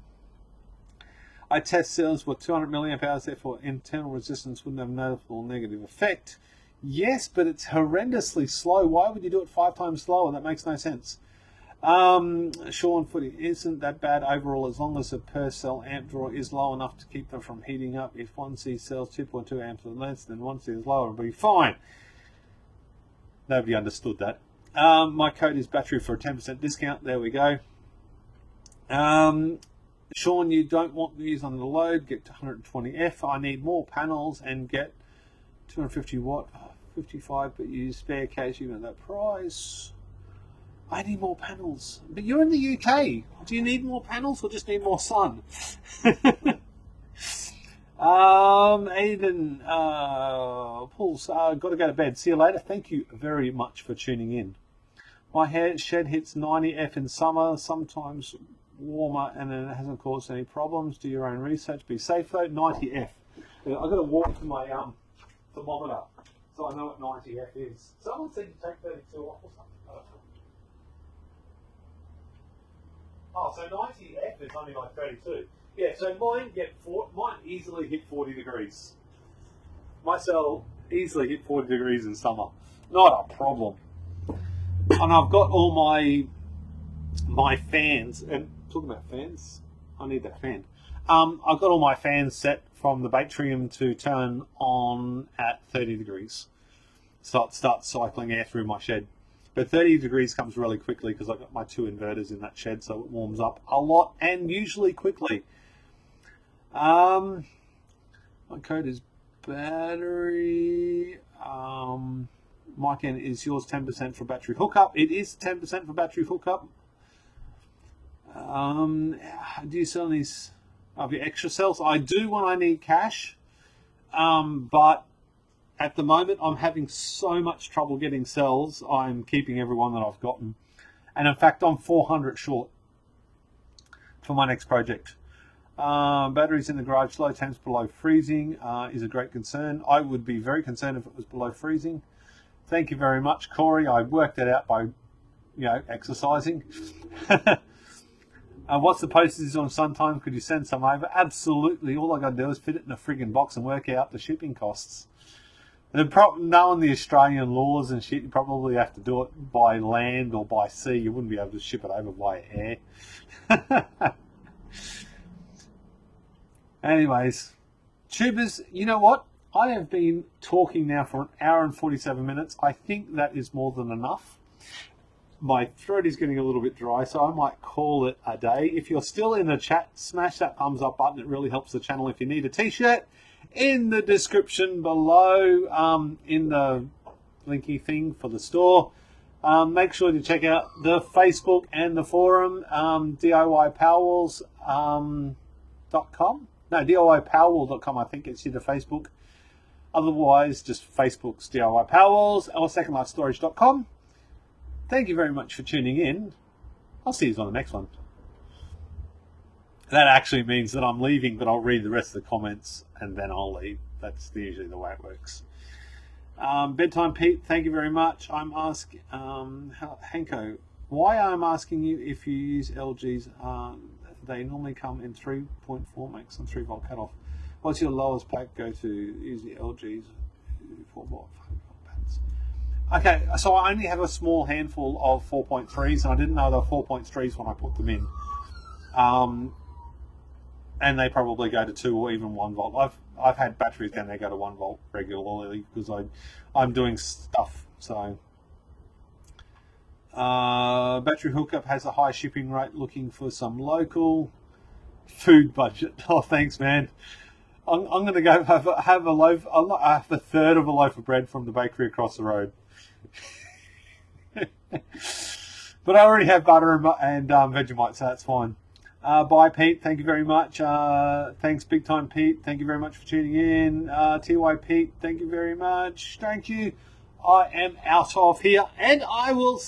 I test cells with 200 milliamp hours, therefore internal resistance wouldn't have a noticeable negative effect. Yes, but it's horrendously slow. Why would you do it 5 times slower? That makes no sense. Sean Footy, isn't that bad overall as long as the per cell amp draw is low enough to keep them from heating up? If 1C sells 2.2 amps or less, then 1C is lower, it'll be fine. Nobody understood that. My code is battery for a 10% discount. There we go. Sean, you don't want these on the load. Get to 120F. I need more panels and get 250 watt, 55, but use spare case even at that price. I need more panels. But you're in the UK. Do you need more panels or just need more sun? Aiden, Pulse, got to go to bed. See you later. Thank you very much for tuning in. My shed hits 90F in summer, sometimes warmer, and then it hasn't caused any problems. Do your own research. Be safe though. 90F. I've got to walk to my thermometer so I know what 90F is. Someone said you take 32 off or something. Oh, so 90F is only like 32. Yeah, so mine easily hit 40 degrees. My cell easily hit 40 degrees in summer. Not a problem. And I've got all my fans, and talking about fans, I need that fan. I've got all my fans set from the Batrium to turn on at 30 degrees. So it starts cycling air through my shed. But 30 degrees comes really quickly because I've got my 2 inverters in that shed, so it warms up a lot and usually quickly. My code is battery. Mike N, is yours 10% for battery hookup? It is 10% for battery hookup. Do you sell these of your extra cells? I do when I need cash, but at the moment I'm having so much trouble getting cells. I'm keeping everyone that I've gotten, and in fact I'm 400 short for my next project. Batteries in the garage, low temps below freezing is a great concern. I would be very concerned if it was below freezing. Thank you very much, Corey. I worked that out by, exercising. What's the postage on Sometimes? Could you send some over? Absolutely. All I got to do is fit it in a friggin' box and work out the shipping costs. Knowing the Australian laws and shit, you probably have to do it by land or by sea. You wouldn't be able to ship it over by air. Anyways, tubers, you know what? I have been talking now for 1 hour and 47 minutes. I think that is more than enough. My throat is getting a little bit dry, so I might call it a day. If you're still in the chat, smash that thumbs up button. It really helps the channel. If you need a t-shirt, in the description below, in the linky thing for the store. Make sure to check out the Facebook and the forum, DIYPowerwalls.com. No, DIYPowerwall.com, I think it's either Facebook. Otherwise, just Facebook's DIY Powerwalls or secondlifestorage.com. Thank you very much for tuning in. I'll see you on the next one. That actually means that I'm leaving, but I'll read the rest of the comments and then I'll leave. That's usually the way it works. Bedtime Pete, thank you very much. I'm asking, Henko, why I'm asking you if you use LGs, they normally come in 3.4 max and 3 volt cutoff. What's your lowest pack go to? Use the LGs 4 volt patterns. Okay, so I only have a small handful of 4.3s, and I didn't know they were 4.3s when I put them in. And they probably go to 2 or even 1 volt. I've had batteries down there go to 1 volt regularly because I'm doing stuff. So battery hookup has a high shipping rate. Looking for some local food budget. Oh, thanks, man. I'm going to go have a loaf. I have a third of a loaf of bread from the bakery across the road. But I already have butter and Vegemite, so that's fine. Bye, Pete. Thank you very much. Thanks, Big Time Pete. Thank you very much for tuning in. TY Pete, thank you very much. Thank you. I am out of here, and I will